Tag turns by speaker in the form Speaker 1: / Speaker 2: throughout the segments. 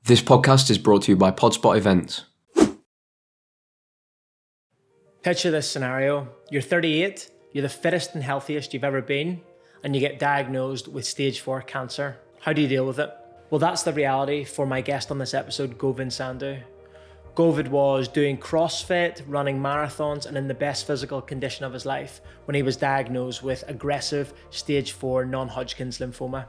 Speaker 1: This podcast is brought to you by Podspot Events.
Speaker 2: Picture this scenario. You're 38, you're the fittest and healthiest you've ever been, and you get diagnosed with stage 4 cancer. How do you deal with it? Well, that's the reality for my guest on this episode, Govind Sandhu. Govind was doing CrossFit, running marathons, and in the best physical condition of his life when he was diagnosed with aggressive stage 4 Non-Hodgkin's lymphoma.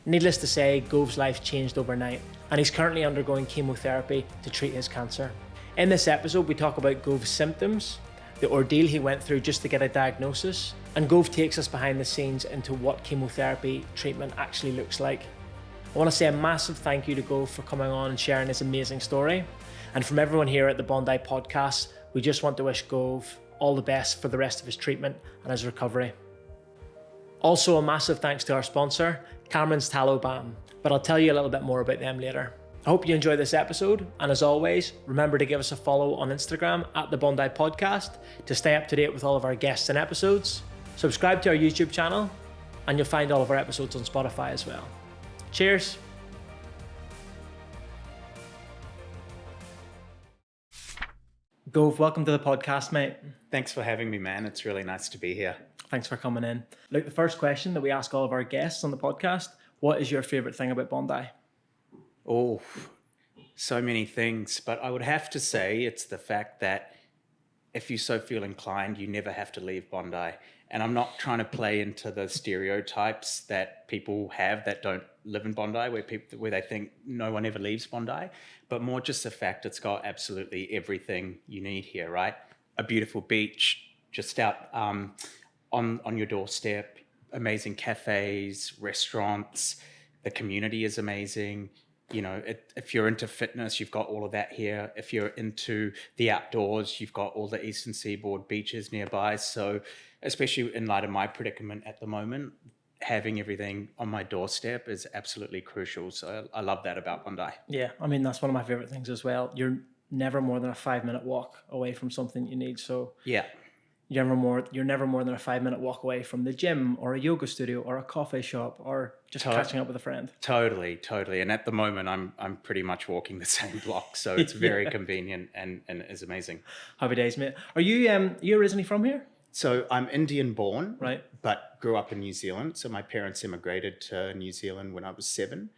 Speaker 2: Needless to say, Gov's life changed overnight, and he's currently undergoing chemotherapy to treat his cancer. In this episode, we talk about Gov's symptoms, the ordeal he went through just to get a diagnosis, and Gov takes us behind the scenes into what chemotherapy treatment actually looks like. I want to say a massive thank you to Gov for coming on and sharing his amazing story. And from everyone here at the Bondi Podcast, we just want to wish Gov all the best for the rest of his treatment and his recovery. Also, a massive thanks to our sponsor, Cameron's Tallow Balm, but I'll tell you a little bit more about them later. I hope you enjoy this episode, and as always, remember to give us a follow on Instagram at the Bondi Podcast to stay up to date with all of our guests and episodes. Subscribe to our YouTube channel, and you'll find all of our episodes on Spotify as well. Cheers. Gov, welcome to the podcast, mate.
Speaker 3: Thanks for having me, man. It's really nice to be here.
Speaker 2: Thanks for coming in. Look, the first question that we ask all of our guests on the podcast, what is your favorite thing about Bondi?
Speaker 3: Oh, so many things, but I would have to say it's the fact that if you so feel inclined, you never have to leave Bondi. And I'm not trying to play into the stereotypes that people have that don't live in Bondi, where they think no one ever leaves Bondi, but more just the fact it's got absolutely everything you need here, right? A beautiful beach just out on your doorstep, amazing cafes, restaurants, the community is amazing. You know, if you're into fitness, you've got all of that here. If you're into the outdoors, you've got all the Eastern Seaboard beaches nearby. So especially in light of my predicament at the moment, having everything on my doorstep is absolutely crucial. So I love that about Bondi.
Speaker 2: Yeah, I mean, that's one of my favorite things as well. You're never more than a 5-minute walk away from something you need. So
Speaker 3: yeah.
Speaker 2: You're never more than a 5-minute walk away from the gym or a yoga studio or a coffee shop or just catching up with a friend.
Speaker 3: Totally. And at the moment, I'm pretty much walking the same block, so it's very convenient and is amazing.
Speaker 2: Happy days, mate. Are you originally from here?
Speaker 3: So I'm Indian born,
Speaker 2: right, but
Speaker 3: grew up in New Zealand. So my parents immigrated to New Zealand when I was 7,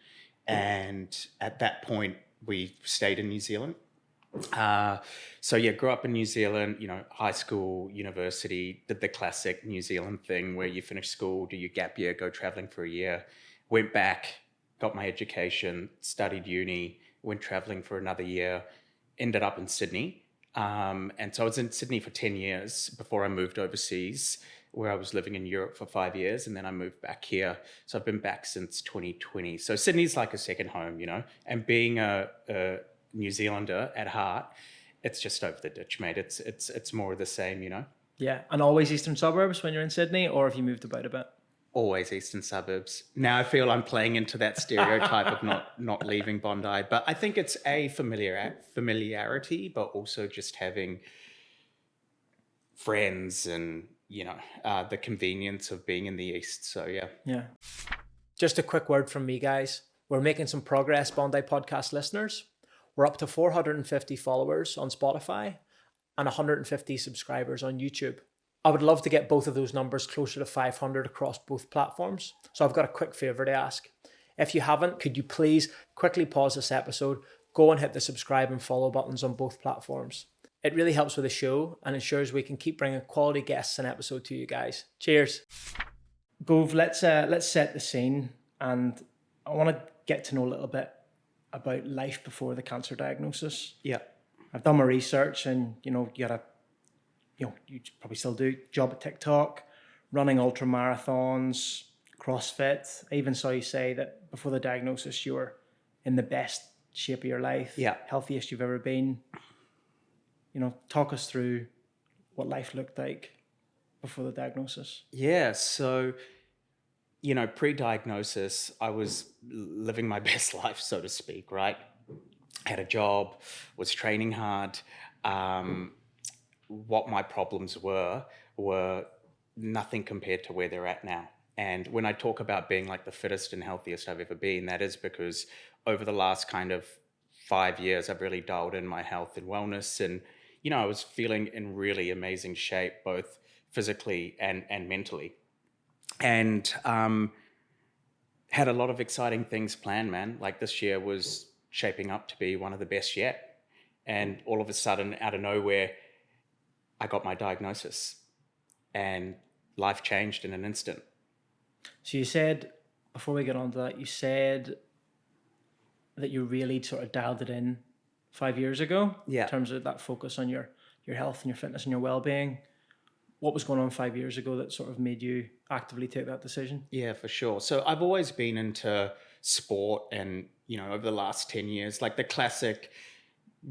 Speaker 3: and at that point we stayed in New Zealand. Grew up in New Zealand, high school, university, did the classic New Zealand thing where you finish school, do your gap year, go traveling for a year, went back, got my education, studied uni, went traveling for another year, ended up in Sydney. And so I was in Sydney for 10 years before I moved overseas, where I was living in Europe for 5 years, and then I moved back here. So I've been back since 2020. So Sydney's like a second home, and being a New Zealander at heart, it's just over the ditch, mate. It's more of the same,
Speaker 2: Yeah, and always eastern suburbs when you're in Sydney, or have you moved about a bit?
Speaker 3: Always eastern suburbs. Now I feel I'm playing into that stereotype of not leaving Bondi, but I think it's a familiarity, but also just having friends and the convenience of being in the east. So yeah.
Speaker 2: Just a quick word from me, guys. We're making some progress, Bondi Podcast listeners. We're up to 450 followers on Spotify and 150 subscribers on YouTube. I would love to get both of those numbers closer to 500 across both platforms. So I've got a quick favor to ask. If you haven't, could you please quickly pause this episode, go and hit the subscribe and follow buttons on both platforms. It really helps with the show and ensures we can keep bringing quality guests and episode to you guys. Cheers. Gov, let's set the scene, and I want to get to know a little bit about life before the cancer diagnosis.
Speaker 3: Yeah.
Speaker 2: I've done my research, and you probably still do, job at TikTok, running ultramarathons, CrossFit. I even saw you say that before the diagnosis you were in the best shape of your life, healthiest you've ever been. Talk us through what life looked like before the diagnosis.
Speaker 3: Yeah, so pre-diagnosis, I was living my best life, so to speak, right? Had a job, was training hard. What my problems were nothing compared to where they're at now. And when I talk about being like the fittest and healthiest I've ever been, that is because over the last kind of 5 years, I've really dialed in my health and wellness. And, I was feeling in really amazing shape, both physically and mentally. And had a lot of exciting things planned, man. Like this year was shaping up to be one of the best yet. And all of a sudden, out of nowhere, I got my diagnosis and life changed in an instant.
Speaker 2: So you said, before we get on to that, you said that you really sort of dialed it in 5 years ago.
Speaker 3: Yeah.
Speaker 2: In terms of that focus on your health and your fitness and your well-being. What was going on 5 years ago that sort of made you actively take that decision?
Speaker 3: Yeah, for sure. So I've always been into sport and, over the last 10 years, like the classic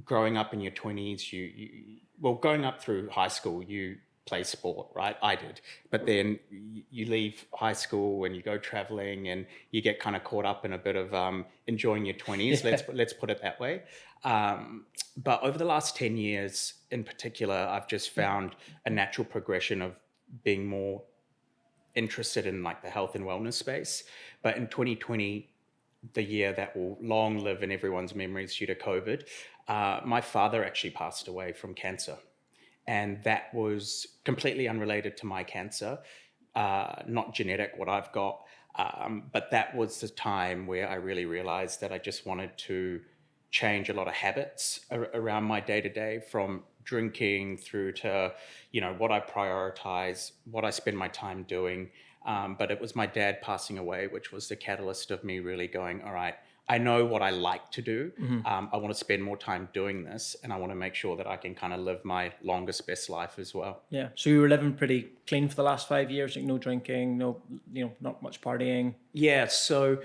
Speaker 3: growing up in your 20s, growing up through high school, you play sport, right? I did. But then you leave high school and you go traveling and you get kind of caught up in a bit of enjoying your 20s. Yeah. Let's put it that way. But over the last 10 years in particular, I've just found a natural progression of being more interested in like the health and wellness space. But in 2020, the year that will long live in everyone's memories due to COVID, my father actually passed away from cancer. And that was completely unrelated to my cancer, not genetic, what I've got. But that was the time where I really realized that I just wanted to change a lot of habits around my day-to-day, from drinking through to, what I prioritize, what I spend my time doing. But it was my dad passing away, which was the catalyst of me really going, all right, I know what I like to do. Mm-hmm. I want to spend more time doing this, and I want to make sure that I can kind of live my longest, best life as well.
Speaker 2: Yeah. So you were living pretty clean for the last 5 years, like no drinking, no, not much partying.
Speaker 3: Yeah. So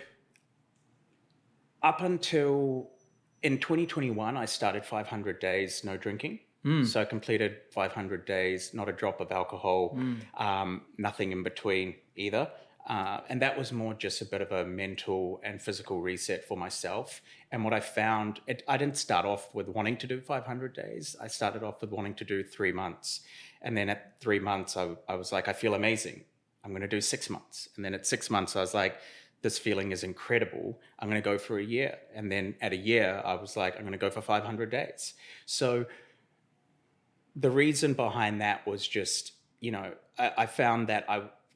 Speaker 3: up until in 2021, I started 500 days no drinking. So I completed 500 days, not a drop of alcohol, nothing in between either. And that was more just a bit of a mental and physical reset for myself. And what I found, I didn't start off with wanting to do 500 days. I started off with wanting to do 3 months. And then at 3 months, I was like, I feel amazing. I'm going to do 6 months. And then at 6 months, I was like, this feeling is incredible. I'm going to go for a year. And then at a year, I was like, I'm going to go for 500 days. So the reason behind that was just, I found that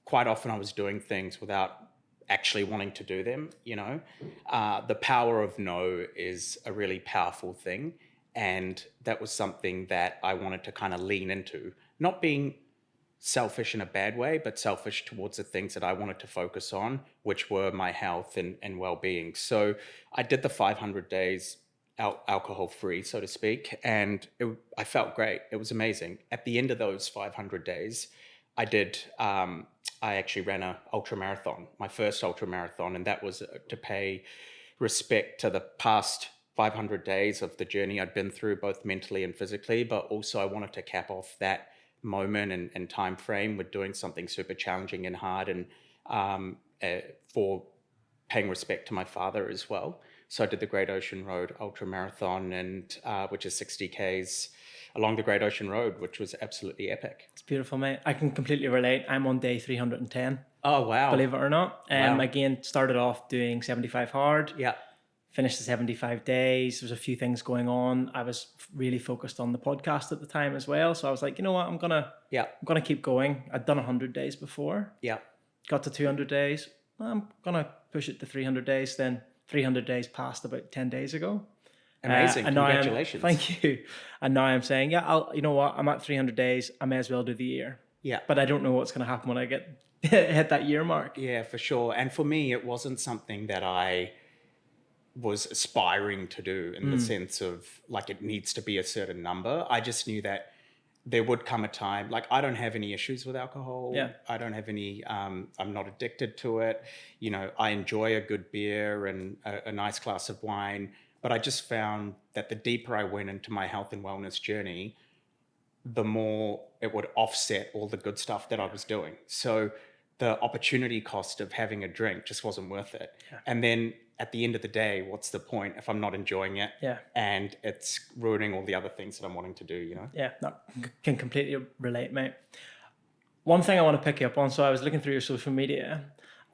Speaker 3: quite often I was doing things without actually wanting to do them, The power of no is a really powerful thing. And that was something that I wanted to kind of lean into, not being selfish in a bad way, but selfish towards the things that I wanted to focus on, which were my health and well-being. So I did the 500 days alcohol-free, so to speak, and I felt great. It was amazing. At the end of those 500 days, I actually ran an ultramarathon, my first ultramarathon, and that was to pay respect to the past 500 days of the journey I'd been through, both mentally and physically, but also I wanted to cap off that moment and time frame with doing something super challenging and hard, and for paying respect to my father as well. So I did the Great Ocean Road Ultramarathon, and which is 60 Ks along the Great Ocean Road, which was absolutely epic.
Speaker 2: It's beautiful, mate. I can completely relate. I'm on day 310.
Speaker 3: Oh, wow.
Speaker 2: Believe it or not.
Speaker 3: Wow.
Speaker 2: Again, started off doing 75 hard.
Speaker 3: Yeah.
Speaker 2: Finished the 75 days. There was a few things going on. I was really focused on the podcast at the time as well. So I was like, you know what? I'm gonna keep going. I'd done 100 days before.
Speaker 3: Yeah.
Speaker 2: Got to 200 days. I'm gonna push it to 300 days. Then 300 days passed about 10 days ago.
Speaker 3: Amazing. Congratulations.
Speaker 2: Thank you. And now I'm saying, you know what? I'm at 300 days. I may as well do the year.
Speaker 3: Yeah.
Speaker 2: But I don't know what's going to happen when I hit that year mark.
Speaker 3: Yeah, for sure. And for me, it wasn't something that I was aspiring to do in the sense of like it needs to be a certain number. I just knew that there would come a time, like I don't have any issues with alcohol.
Speaker 2: Yeah.
Speaker 3: I don't have any, I'm not addicted to it. I enjoy a good beer and a nice glass of wine. But I just found that the deeper I went into my health and wellness journey, the more it would offset all the good stuff that I was doing. So the opportunity cost of having a drink just wasn't worth it. Yeah. And then at the end of the day, what's the point if I'm not enjoying it?
Speaker 2: Yeah.
Speaker 3: And it's ruining all the other things that I'm wanting to do,
Speaker 2: Yeah, no, can completely relate, mate. One thing I want to pick you up on, so I was looking through your social media,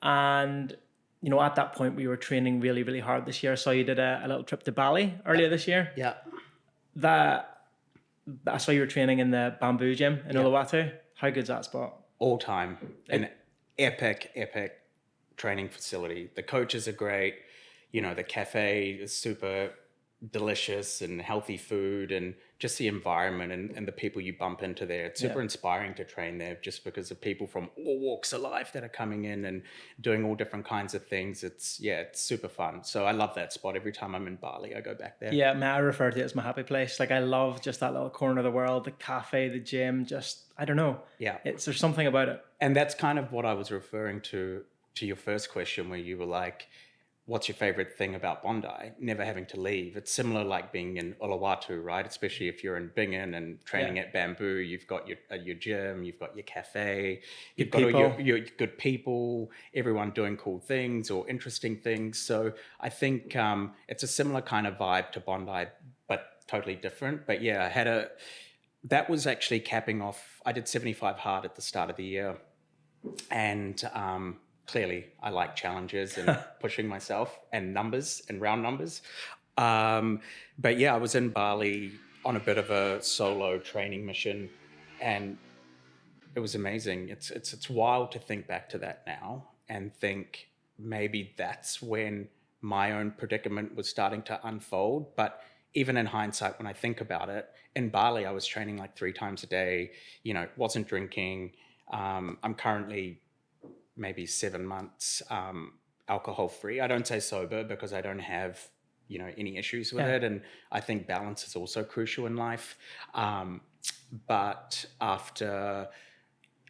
Speaker 2: and you know, at that point we were training really, really hard this year. I saw you did a little trip to Bali earlier this year.
Speaker 3: Yeah.
Speaker 2: I saw you were training in the bamboo gym in Uluwatu. How good's that spot?
Speaker 3: All time. An epic training facility. The coaches are great. You know, the cafe is super delicious and healthy food, and just the environment and the people you bump into there. It's super inspiring to train there, just because of people from all walks of life that are coming in and doing all different kinds of things. It's super fun. So I love that spot. Every time I'm in Bali, I go back there.
Speaker 2: Yeah, man, I refer to it as my happy place. Like, I love just that little corner of the world, the cafe, the gym, just, I don't know.
Speaker 3: Yeah.
Speaker 2: There's something about it.
Speaker 3: And that's kind of what I was referring to your first question, where you were like, what's your favorite thing about Bondi? Never having to leave. It's similar like being in Uluwatu, right? Especially if you're in Bingen and training at Bamboo, you've got your gym, you've got your cafe, you've got all your good people, everyone doing cool things or interesting things. So I think it's a similar kind of vibe to Bondi, but totally different. But yeah, that was actually capping off. I did 75 hard at the start of the year, and clearly I like challenges and pushing myself and numbers and round numbers. But yeah, I was in Bali on a bit of a solo training mission, and it was amazing. It's wild to think back to that now and think maybe that's when my own predicament was starting to unfold. But even in hindsight, when I think about it, in Bali, I was training like 3 times a day, you know, wasn't drinking. I'm currently maybe 7 months alcohol free. I don't say sober because I don't have, you know, any issues with it. And I think balance is also crucial in life. But after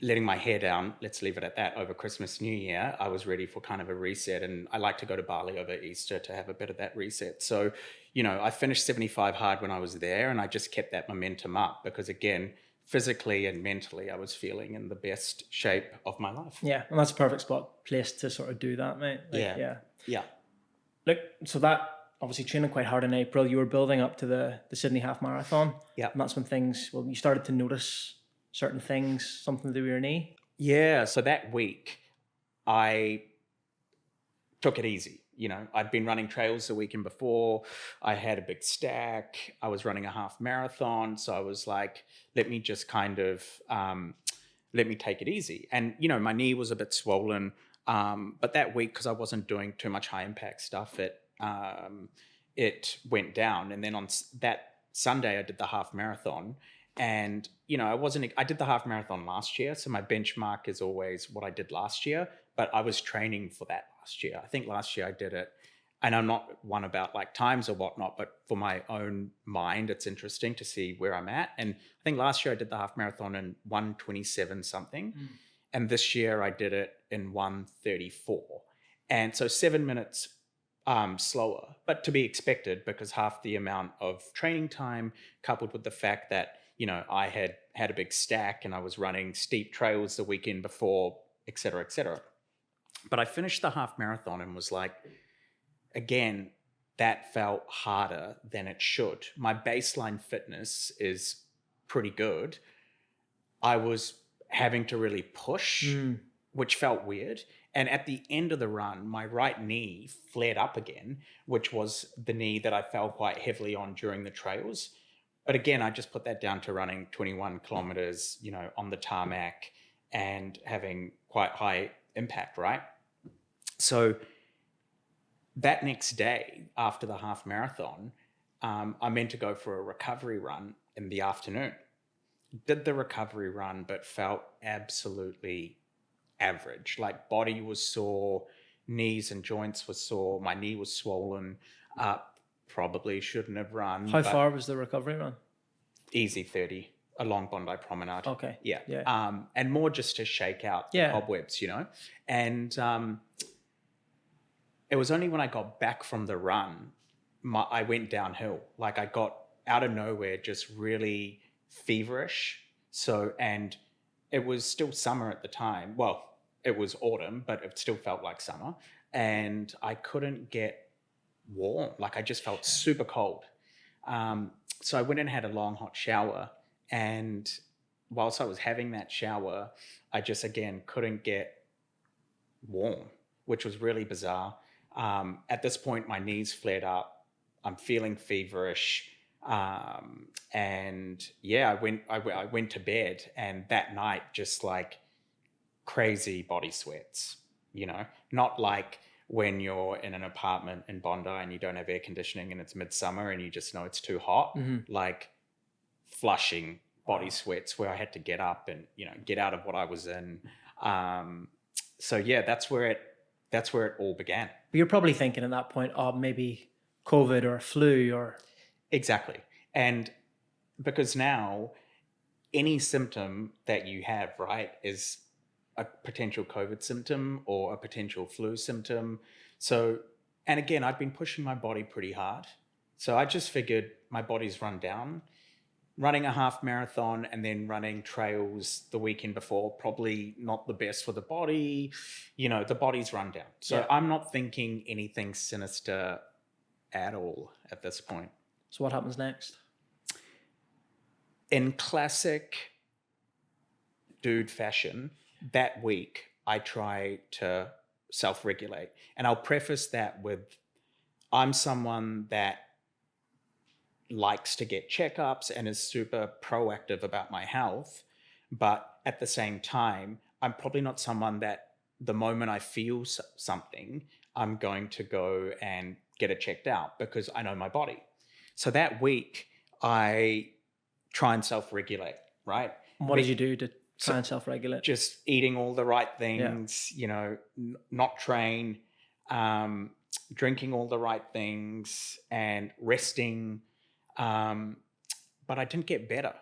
Speaker 3: letting my hair down, let's leave it at that, over Christmas, New Year, I was ready for kind of a reset. And I like to go to Bali over Easter to have a bit of that reset. So, you know, I finished 75 hard when I was there, and I just kept that momentum up because, again, physically and mentally, I was feeling in the best shape of my life.
Speaker 2: Yeah, and that's a perfect place to sort of do that, mate. Like,
Speaker 3: yeah.
Speaker 2: Look, so that, obviously training quite hard in April, you were building up to the Sydney Half Marathon.
Speaker 3: Yeah.
Speaker 2: And that's when you started to notice certain things, something to do with your knee.
Speaker 3: Yeah, so that week, I took it easy. You know, I'd been running trails the weekend before. I had a big stack. I was running a half marathon. So I was like, let me just kind of, let me take it easy. And, you know, my knee was a bit swollen. But that week, because I wasn't doing too much high impact stuff, it went down. And then on that Sunday, I did the half marathon. And, you know, I did the half marathon last year. So my benchmark is always what I did last year, but I was training for that last year. I think last year I did it, and I'm not one about like times or whatnot, but for my own mind, it's interesting to see where I'm at. And I think last year I did the half marathon in 1:27 something. And this year I did it in 1:34. And so 7 minutes slower, but to be expected because half the amount of training time coupled with the fact that, you know, I had a big stack and I was running steep trails the weekend before, et cetera, et cetera. But I finished the half marathon and was like, again, that felt harder than it should. My baseline fitness is pretty good. I was having to really push, which felt weird. And at the end of the run, my right knee flared up again, which was the knee that I fell quite heavily on during the trails. But again, I just put that down to running 21 kilometers, you know, on the tarmac and having quite high impact, right? So that next day after the half marathon, I meant to go for a recovery run in the afternoon. Did the recovery run, but felt absolutely average. Like body was sore, knees and joints were sore, my knee was swollen, probably shouldn't have run.
Speaker 2: How far was the recovery run?
Speaker 3: Easy 30, along Bondi Promenade.
Speaker 2: Okay.
Speaker 3: Yeah. And more just to shake out the cobwebs, you know. And it was only when I got back from the run, I went downhill. Like I got out of nowhere just really feverish. So, and it was still summer at the time. Well, it was autumn, but it still felt like summer. And I couldn't get warm. Like I just felt super cold. So I went and had a long hot shower. And whilst I was having that shower, I just, again, couldn't get warm. which was really bizarre. At this point, my knees flared up. I'm feeling feverish. And yeah, I went to bed, and that night, just like crazy body sweats, not like when you're in an apartment in Bondi and you don't have air conditioning and it's midsummer and you just know it's too hot, like flushing body sweats where I had to get up and, get out of what I was in. So yeah, that's where it all began.
Speaker 2: But you're probably thinking at that point, oh, maybe COVID or flu or...
Speaker 3: Exactly. And because now any symptom that you have, right, is a potential COVID symptom or a potential flu symptom. So, and again, I've been pushing my body pretty hard. So I just figured my body's run down. Running a half marathon and then running trails the weekend before, probably not the best for the body. The body's run down. So I'm not thinking anything sinister at all at this point.
Speaker 2: So what happens next?
Speaker 3: In classic dude fashion, that week I try to self-regulate. And I'll preface that with, I'm someone that likes to get checkups and is super proactive about my health. But at the same time, I'm probably not someone that the moment I feel something, I'm going to go and get it checked out because I know my body. So that week I try and self-regulate, right?
Speaker 2: And what did you do to try and self-regulate?
Speaker 3: Just eating all the right things, not train, drinking all the right things and resting. But I didn't get better.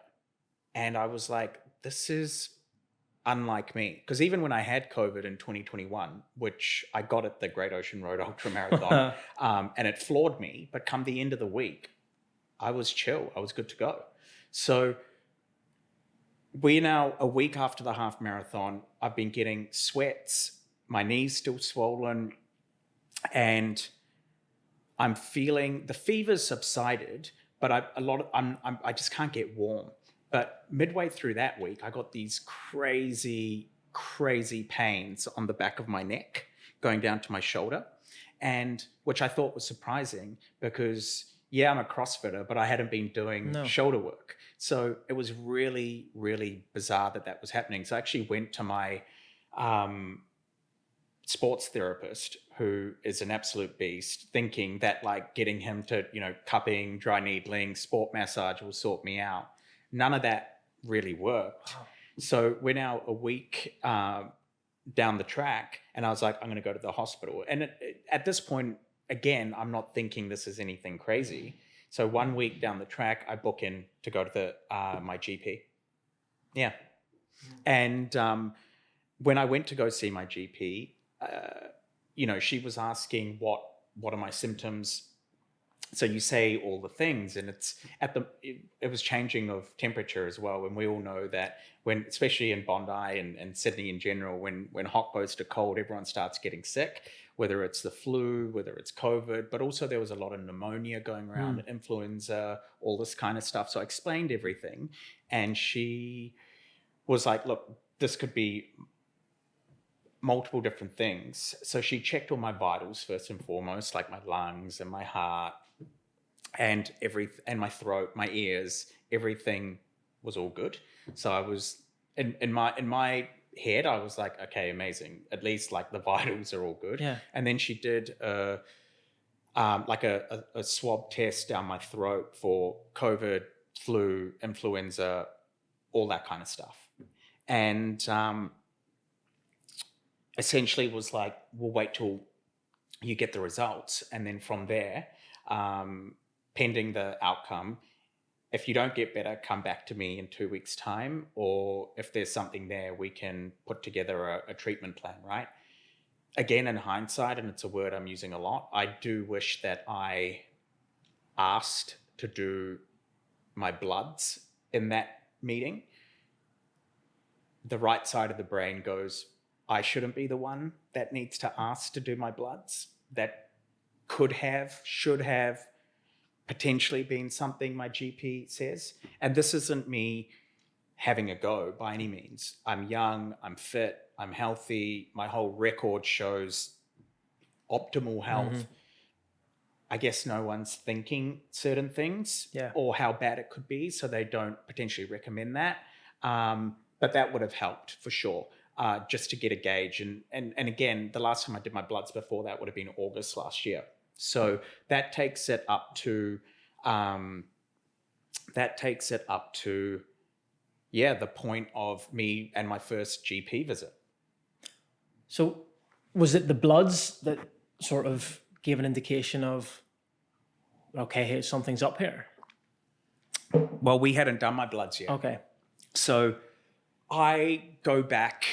Speaker 3: And I was like, this is unlike me. Because even when I had COVID in 2021, which I got at the Great Ocean Road ultramarathon, and it floored me, but come the end of the week, I was chill. I was good to go. So we're now a week after the half marathon. I've been getting sweats, my knees still swollen, and I'm feeling the fever's subsided, but I just can't get warm. But midway through that week, I got these crazy pains on the back of my neck going down to my shoulder, and which I thought was surprising because, I'm a crossfitter, but I hadn't been doing shoulder work. So it was really, really bizarre that was happening. So I actually went to my sports therapist, who is an absolute beast, thinking that like getting him to, cupping, dry needling, sport massage will sort me out. None of that really worked. Wow. So we're now a week down the track, and I was like, I'm going to go to the hospital. And at this point, again, I'm not thinking this is anything crazy. So 1 week down the track, I book in to go to my GP. Yeah. And when I went to go see my GP, she was asking what are my symptoms. So you say all the things, and it was changing of temperature as well. And we all know that when, especially in Bondi and Sydney in general, when hot goes to cold, everyone starts getting sick, whether it's the flu, whether it's COVID, but also there was a lot of pneumonia going around, influenza, all this kind of stuff. So I explained everything, and she was like, look, this could be multiple different things. So she checked all my vitals first and foremost, like my lungs and my heart and my throat, my ears, everything was all good. So I was in my head, I was like, okay, amazing. At least like the vitals are all good. Yeah. And then she did a swab test down my throat for COVID, flu, influenza, all that kind of stuff. And essentially was like, we'll wait till you get the results. And then from there, pending the outcome, if you don't get better, come back to me in 2 weeks' time. Or if there's something there, we can put together a treatment plan, right? Again, in hindsight, and it's a word I'm using a lot, I do wish that I asked to do my bloods in that meeting. The right side of the brain goes, I shouldn't be the one that needs to ask to do my bloods. That should have potentially been something my GP says. And this isn't me having a go by any means. I'm young, I'm fit, I'm healthy. My whole record shows optimal health, I guess no one's thinking certain things or how bad it could be, so they don't potentially recommend that. But that would have helped for sure, just to get a gauge. And again, the last time I did my bloods before that would have been August last year. So that takes it up to, the point of me and my first GP visit.
Speaker 2: So was it the bloods that sort of gave an indication of, okay, hey, something's up here?
Speaker 3: Well, we hadn't done my bloods yet.
Speaker 2: Okay.
Speaker 3: So I go back,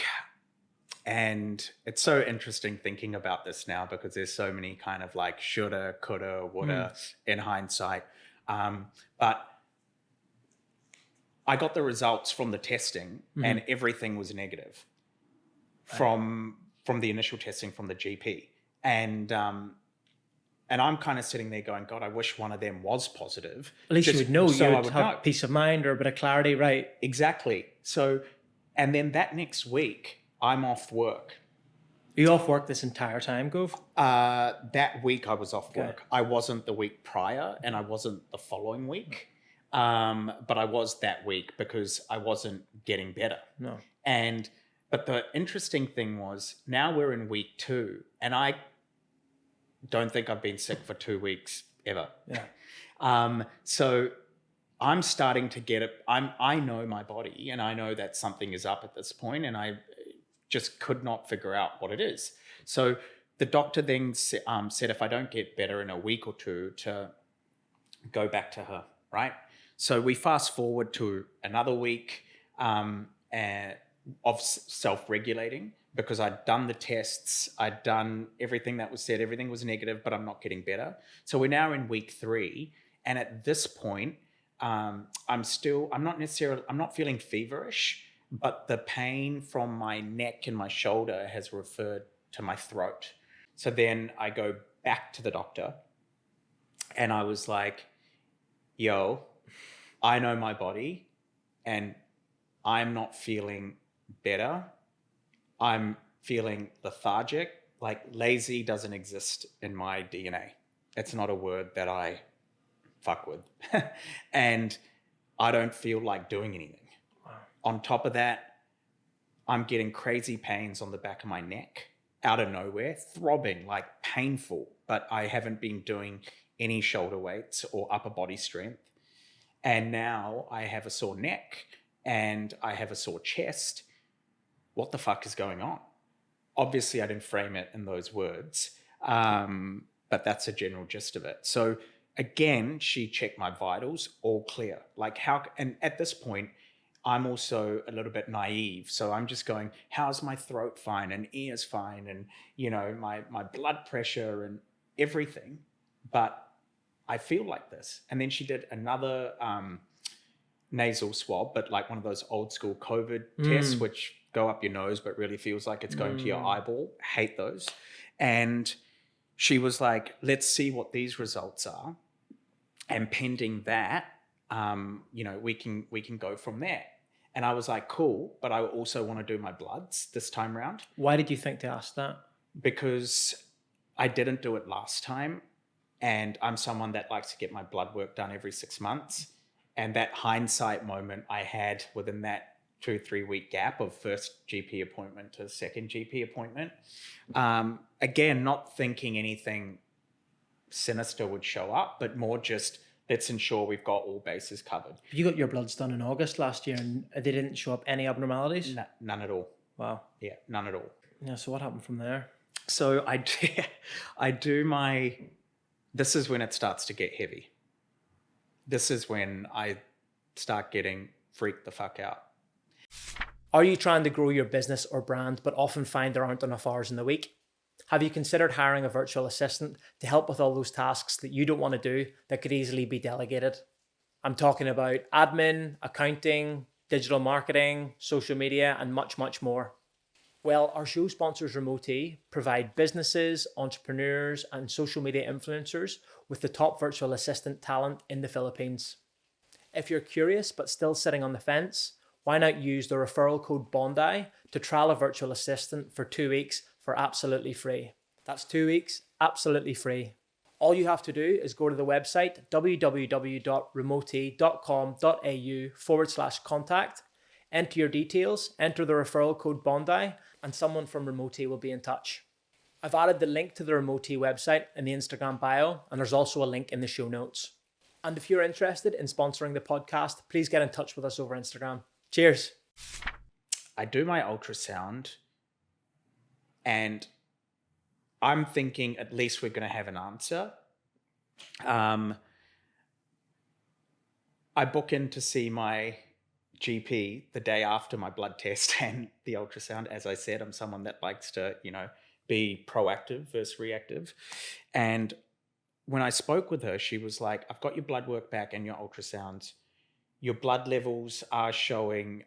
Speaker 3: and it's so interesting thinking about this now because there's so many kind of like shoulda, coulda, woulda in hindsight. But I got the results from the testing and everything was negative from the initial testing from the GP. And I'm kind of sitting there going, God, I wish one of them was positive.
Speaker 2: At least you would know,
Speaker 3: so
Speaker 2: you
Speaker 3: I
Speaker 2: would have peace of mind or a bit of clarity, right?
Speaker 3: Exactly. So, and then that next week, I'm off work.
Speaker 2: Are you off work this entire time, Gov?
Speaker 3: That week I was off work. I wasn't the week prior and I wasn't the following week. But I was that week because I wasn't getting better.
Speaker 2: No.
Speaker 3: But the interesting thing was now we're in week 2 and I don't think I've been sick for 2 weeks ever.
Speaker 2: Yeah.
Speaker 3: So I'm starting to get it. I know my body and I know that something is up at this point and I just could not figure out what it is. So the doctor then said if I don't get better in a week or 2 to go back to her, right? So we fast forward to another week of self-regulating because I'd done the tests, I'd done everything that was said, everything was negative, but I'm not getting better. So we're now in week 3. And at this point, I'm not feeling feverish, but the pain from my neck and my shoulder has referred to my throat. So then I go back to the doctor and I was like, yo, I know my body and I'm not feeling better. I'm feeling lethargic. Like lazy doesn't exist in my DNA. It's not a word that I fuck with. And I don't feel like doing anything. Wow. On top of that, I'm getting crazy pains on the back of my neck out of nowhere, throbbing, like painful, but I haven't been doing any shoulder weights or upper body strength. And now I have a sore neck and I have a sore chest. What the fuck is going on? Obviously, I didn't frame it in those words, but that's a general gist of it. So again, she checked my vitals, all clear. Like how, and at this point, I'm also a little bit naive. So I'm just going, how's my throat fine and ears fine and, you know, my blood pressure and everything. But I feel like this. And then she did another nasal swab, but like one of those old school COVID tests, which go up your nose, but really feels like it's going to your eyeball. Hate those. And she was like, let's see what these results are. And pending that, you know, we can go from there. And I was like, cool, but I also want to do my bloods this time around.
Speaker 2: Why did you think to ask that?
Speaker 3: Because I didn't do it last time. And I'm someone that likes to get my blood work done every 6 months. And that hindsight moment I had within that 2-3 week gap of first GP appointment to second GP appointment. Again, not thinking anything sinister would show up, but more just let's ensure we've got all bases covered.
Speaker 2: You got your bloods done in August last year and they didn't show up any abnormalities?
Speaker 3: None at all.
Speaker 2: Wow.
Speaker 3: Yeah, none at all.
Speaker 2: Yeah, so what happened from there?
Speaker 3: So I do my, this is when it starts to get heavy. This is when I start getting freaked the fuck out.
Speaker 2: Are you trying to grow your business or brand, but often find there aren't enough hours in the week? Have you considered hiring a virtual assistant to help with all those tasks that you don't want to do that could easily be delegated? I'm talking about admin, accounting, digital marketing, social media, and much, much more. Well, our show sponsors Remote provide businesses, entrepreneurs, and social media influencers with the top virtual assistant talent in the Philippines. If you're curious but still sitting on the fence, why not use the referral code Bondi to trial a virtual assistant for 2 weeks for absolutely free? That's 2 weeks, absolutely free. All you have to do is go to the website www.remoti.com.au/contact, enter your details, enter the referral code Bondi, and someone from Remoti will be in touch. I've added the link to the Remoti website in the Instagram bio, and there's also a link in the show notes. And if you're interested in sponsoring the podcast, please get in touch with us over Instagram. Cheers.
Speaker 3: I do my ultrasound and I'm thinking at least we're going to have an answer. I book in to see my GP the day after my blood test and the ultrasound. As I said, I'm someone that likes to, be proactive versus reactive. And when I spoke with her, she was like, I've got your blood work back and your ultrasounds. Your blood levels are showing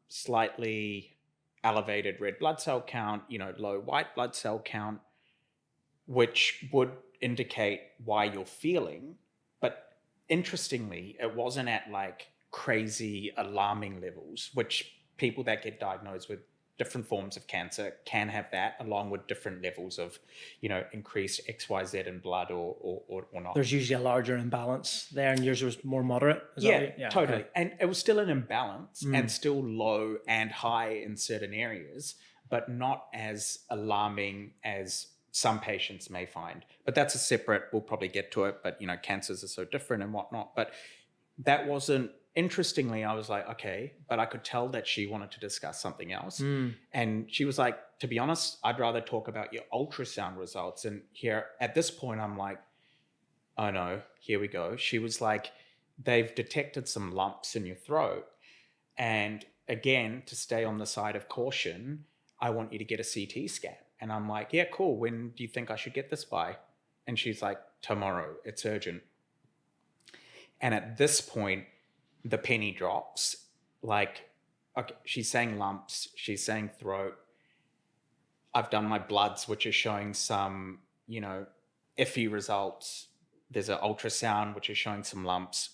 Speaker 3: slightly elevated red blood cell count, low white blood cell count, which would indicate why you're feeling. But interestingly, it wasn't at like crazy alarming levels, which people that get diagnosed with different forms of cancer can have that, along with different levels of, increased XYZ in blood or not.
Speaker 2: There's usually a larger imbalance there, and yours was more moderate.
Speaker 3: Yeah, totally. Okay. And it was still an imbalance and still low and high in certain areas, but not as alarming as some patients may find. But that's a separate, we'll probably get to it, but cancers are so different and whatnot. But that wasn't, interestingly, I was like, okay, but I could tell that she wanted to discuss something else. And she was like, to be honest, I'd rather talk about your ultrasound results. And here at this point, I'm like, oh no, here we go. She was like, they've detected some lumps in your throat. And again, to stay on the side of caution, I want you to get a CT scan. And I'm like, yeah, cool. When do you think I should get this by? And she's like, tomorrow, it's urgent. And at this point, the penny drops. Like, okay, she's saying lumps, she's saying throat. I've done my bloods, which are showing some, iffy results. There's an ultrasound, which is showing some lumps.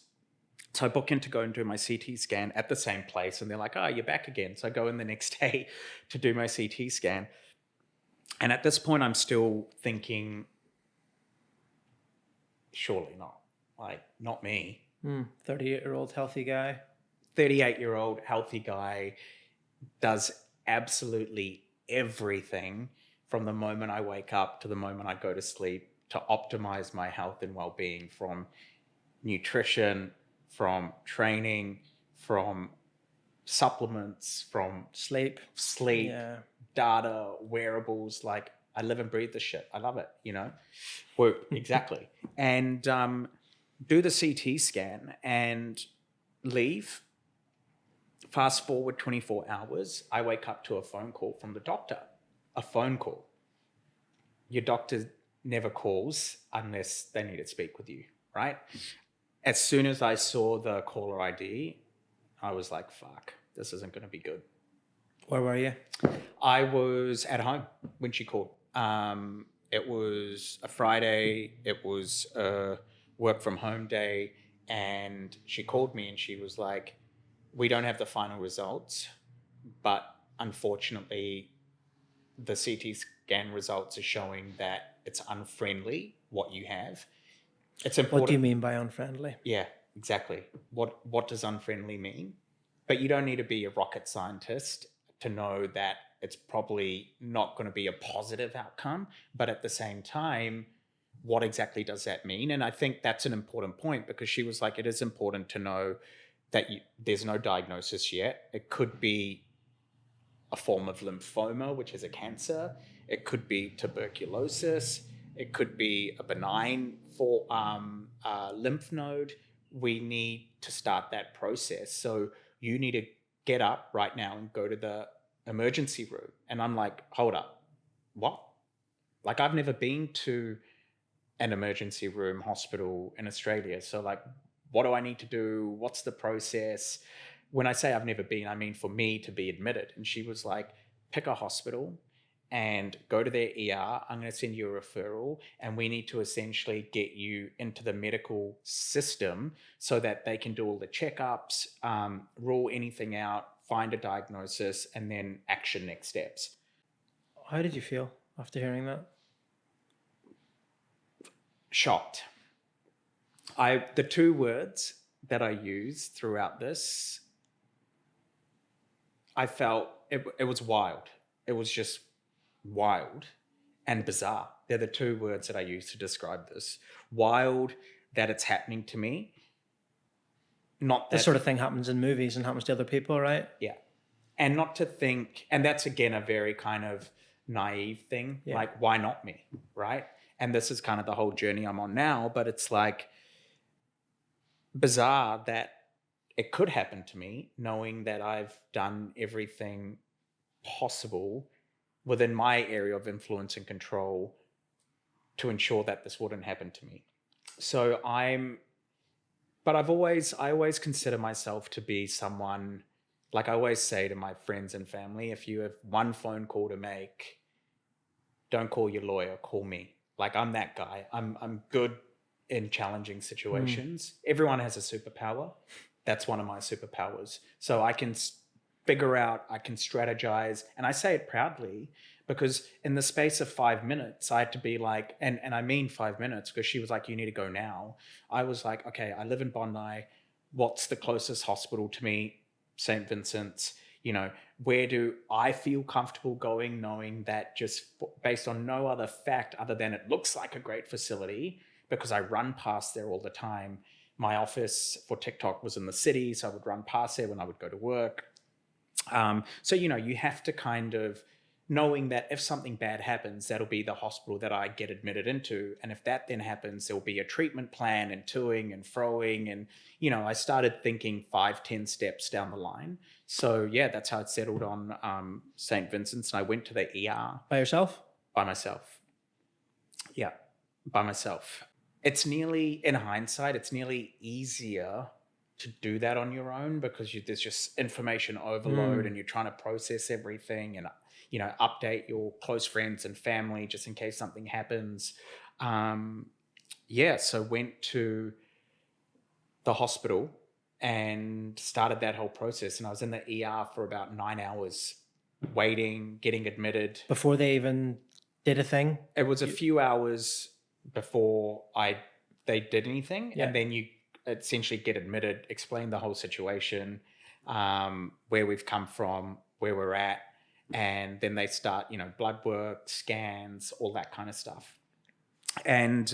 Speaker 3: So I book in to go and do my CT scan at the same place. And they're like, oh, you're back again. So I go in the next day to do my CT scan. And at this point, I'm still thinking, surely not. Like, not me.
Speaker 2: 38-year-old healthy guy.
Speaker 3: 38-year-old healthy guy does absolutely everything from the moment I wake up to the moment I go to sleep to optimize my health and well-being, from nutrition, from training, from supplements, from sleep, yeah, data, wearables. Like, I live and breathe this shit. I love it, Well, exactly. And do the CT scan and leave. Fast forward 24 hours, I wake up to a phone call from the doctor. A phone call. Your doctor never calls unless they need to speak with you, right? As soon as I saw the caller ID, I was like, fuck, this isn't going to be good.
Speaker 2: Where were you?
Speaker 3: I was at home when she called. It was a Friday. It was a work from home day. And she called me and she was like, we don't have the final results, but unfortunately, the CT scan results are showing that it's unfriendly, what you have. It's important.
Speaker 2: What do you mean by unfriendly?
Speaker 3: Yeah, exactly. What does unfriendly mean? But you don't need to be a rocket scientist to know that it's probably not going to be a positive outcome. But at the same time, what exactly does that mean? And I think that's an important point, because she was like, it is important to know that there's no diagnosis yet. It could be a form of lymphoma, which is a cancer. It could be tuberculosis. It could be a benign lymph node. We need to start that process. So you need to get up right now and go to the emergency room. And I'm like, hold up, what? Like, I've never been to an emergency room hospital in Australia. So like, what do I need to do? What's the process? When I say I've never been, I mean for me to be admitted. And she was like, pick a hospital and go to their ER. I'm going to send you a referral, and we need to essentially get you into the medical system so that they can do all the checkups, rule anything out, find a diagnosis, and then action next steps.
Speaker 2: How did you feel after hearing that?
Speaker 3: shocked. The two words that I used throughout this, I felt it was wild. It was just wild and bizarre. They're the two words that I use to describe this. Wild that it's happening to me. Not that
Speaker 2: This sort of thing happens in movies and happens to other people, right?
Speaker 3: Yeah. And not to think, and that's again a very kind of naive thing, like, why not me, right? And this is kind of the whole journey I'm on now, but it's like bizarre that it could happen to me, knowing that I've done everything possible within my area of influence and control to ensure that this wouldn't happen to me. So I always consider myself to be someone, like I always say to my friends and family, if you have one phone call to make, don't call your lawyer, call me. Like, I'm that guy. I'm good in challenging situations. Everyone has a superpower. That's one of my superpowers. So I can figure out, I can strategize, and I say it proudly because in the space of 5 minutes, I had to be like, and I mean 5 minutes, because she was like, you need to go now. I was like, okay, I live in Bondi. What's the closest hospital to me? St. Vincent's. You know, where do I feel comfortable going, knowing that just based on no other fact other than it looks like a great facility, because I run past there all the time. My office for TikTok was in the city, so I would run past there when I would go to work. So, you know, you have to kind of, knowing that if something bad happens, that'll be the hospital that I get admitted into. And if that then happens, there'll be a treatment plan and toing and froing. And, you know, I started thinking 5-10 steps down the line. So, yeah, that's how it settled on St. Vincent's. And I went to the ER.
Speaker 2: By yourself?
Speaker 3: By myself. Yeah, by myself. It's nearly, in hindsight, it's nearly easier to do that on your own because there's just information overload and you're trying to process everything and, you know, update your close friends and family just in case something happens. So went to the hospital and started that whole process. And I was in the ER for about 9 hours waiting, getting admitted.
Speaker 2: Before they even did a thing?
Speaker 3: It was a few hours before they did anything.
Speaker 2: Yeah.
Speaker 3: And then you essentially get admitted, explain the whole situation, where we've come from, where we're at. And then they start, you know, blood work, scans, all that kind of stuff. And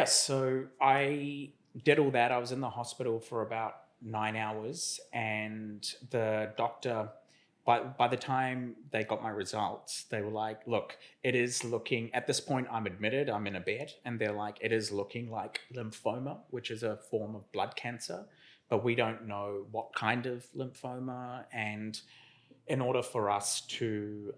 Speaker 3: so I did all that. I was in the hospital for about 9 hours, and the doctor, by the time they got my results, they were like, look, it is looking, at this point I'm admitted, I'm in a bed, and they're like, it is looking like lymphoma, which is a form of blood cancer, but we don't know what kind of lymphoma. And in order for us to,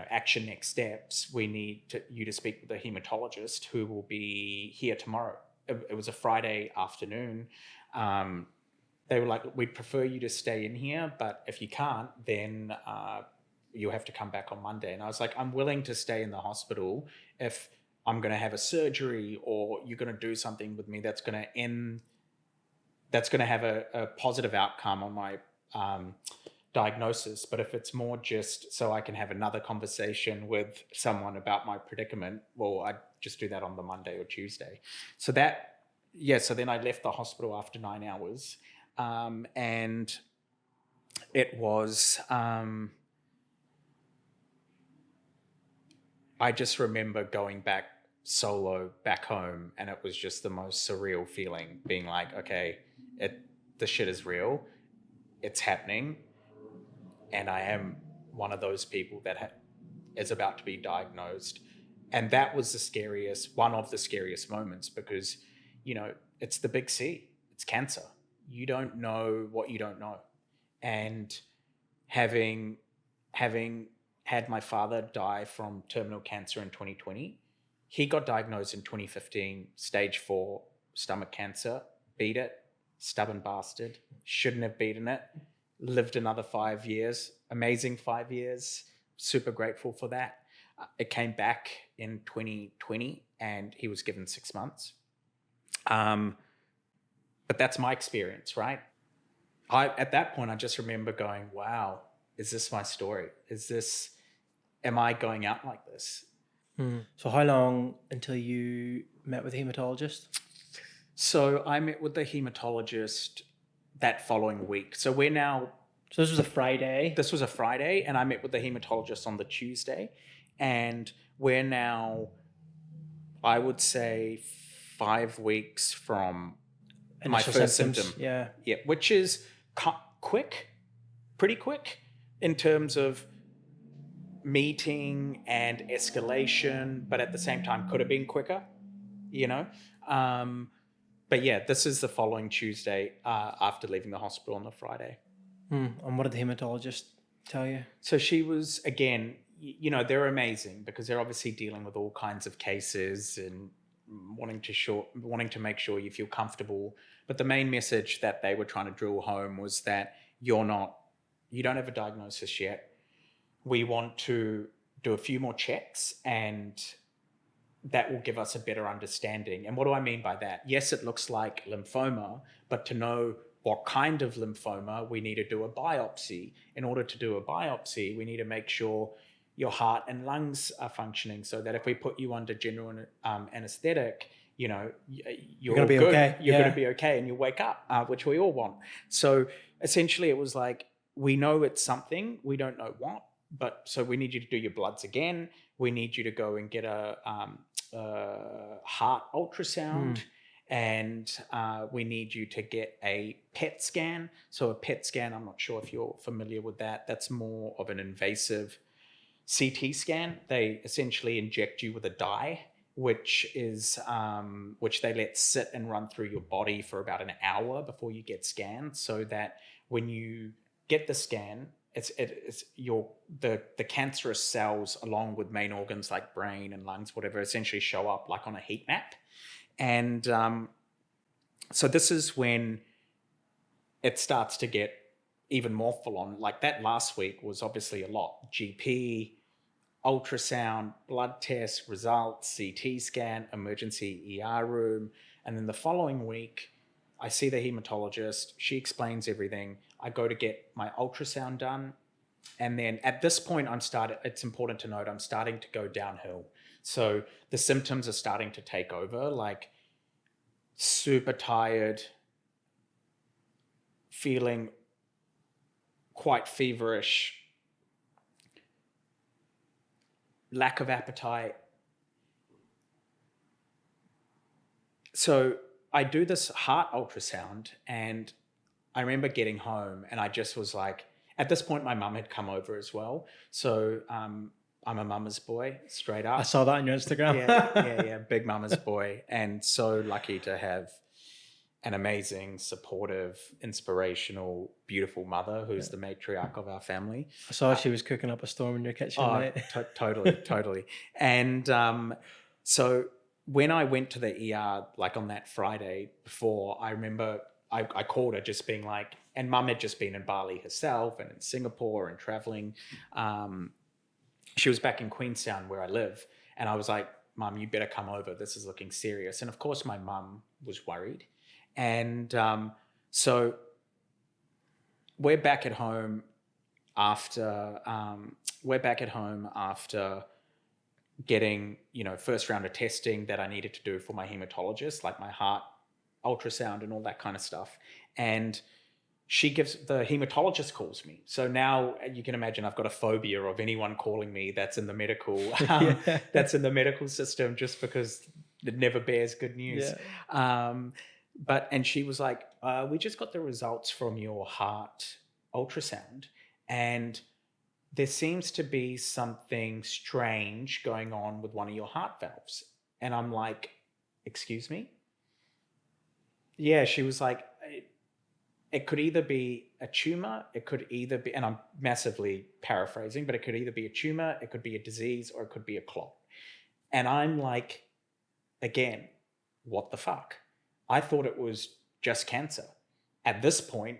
Speaker 3: action next steps, we need you to speak with a hematologist who will be here tomorrow. It was a Friday afternoon. They were like, we'd prefer you to stay in here, but if you can't, then you'll have to come back on Monday. And I was like, I'm willing to stay in the hospital if I'm going to have a surgery or you're going to do something with me that's going to have a positive outcome on my diagnosis. But if it's more just so I can have another conversation with someone about my predicament, well, I'd just do that on the Monday or Tuesday. So then I left the hospital after 9 hours. And it was, I just remember going back solo back home, and it was just the most surreal feeling, being like, okay, the shit is real, it's happening, and I am one of those people that is about to be diagnosed. And that was one of the scariest moments, because, you know, it's the big C, it's cancer. You don't know what you don't know. And having had my father die from terminal cancer in 2020, he got diagnosed in 2015, stage 4 stomach cancer, beat it, stubborn bastard, shouldn't have beaten it, lived another 5 years, amazing 5 years, super grateful for that. It came back in 2020 and he was given 6 months. But that's my experience, right? At that point, I just remember going, wow, is this my story? Am I going out like this?
Speaker 2: So how long until you met with a hematologist?
Speaker 3: So I met with the hematologist that following week. So we're now...
Speaker 2: So this was a Friday.
Speaker 3: This was a Friday, and I met with the hematologist on the Tuesday. And we're now, I would say, 5 weeks from my first symptom.
Speaker 2: Yeah.
Speaker 3: Yeah, which is quick, pretty quick in terms of meeting and escalation, but at the same time could have been quicker, you know? But yeah, this is the following Tuesday after leaving the hospital on the Friday.
Speaker 2: And what did the hematologist tell you?
Speaker 3: So she was, again, you know, they're amazing because they're obviously dealing with all kinds of cases and wanting to make sure you feel comfortable. But the main message that they were trying to drill home was that you don't have a diagnosis yet. We want to do a few more checks, and that will give us a better understanding. And what do I mean by that? Yes, it looks like lymphoma, but to know what kind of lymphoma, we need to do a biopsy. In order to do a biopsy, we need to make sure your heart and lungs are functioning, so that if we put you under general anesthetic, you know, you're
Speaker 2: going to be
Speaker 3: good.
Speaker 2: okay.
Speaker 3: You're going to be okay, and you wake up, which we all want. So essentially, it was like, we know it's something, we don't know what, but so we need you to do your bloods again. We need you to go and get a heart ultrasound. And we need you to get a PET scan. So a PET scan, I'm not sure if you're familiar with that. That's more of an invasive CT scan. They essentially inject you with a dye, which they let sit and run through your body for about an hour before you get scanned, so that when you get the scan, the cancerous cells, along with main organs like brain and lungs, whatever, essentially show up like on a heat map. And so this is when it starts to get even more full on. Like that last week was obviously a lot. GP, ultrasound, blood test, results, CT scan, emergency ER room. And then the following week, I see the hematologist. She explains everything. I go to get my ultrasound done. And then at this point, it's important to note, I'm starting to go downhill. So the symptoms are starting to take over, like super tired, feeling quite feverish, lack of appetite. So I do this heart ultrasound, and I remember getting home, and I just was like, at this point, my mum had come over as well. So I'm a mama's boy, straight up.
Speaker 2: I saw that on your Instagram.
Speaker 3: Yeah, big mama's boy. And so lucky to have an amazing, supportive, inspirational, beautiful mother who's the matriarch of our family.
Speaker 2: I saw she was cooking up a storm in your kitchen, mate.
Speaker 3: Totally. And so when I went to the ER, like on that Friday before, I remember I called her just being like, and mum had just been in Bali herself and in Singapore and traveling. She was back in Queenstown where I live. And I was like, Mum, you better come over. This is looking serious. And of course, my mum was worried. And so we're back at home after getting, first round of testing that I needed to do for my hematologist, like my heart ultrasound and all that kind of stuff. And the hematologist calls me. So now you can imagine I've got a phobia of anyone calling me that's in the medical, that's in the medical system, just because it never bears good news. Yeah. And she was like, we just got the results from your heart ultrasound, and there seems to be something strange going on with one of your heart valves. And I'm like, excuse me? Yeah, she was like, it could either be a tumor, it could either be, and I'm massively paraphrasing, but it could either be a tumor, it could be a disease, or it could be a clot. And I'm like, again, what the fuck? I thought it was just cancer. At this point,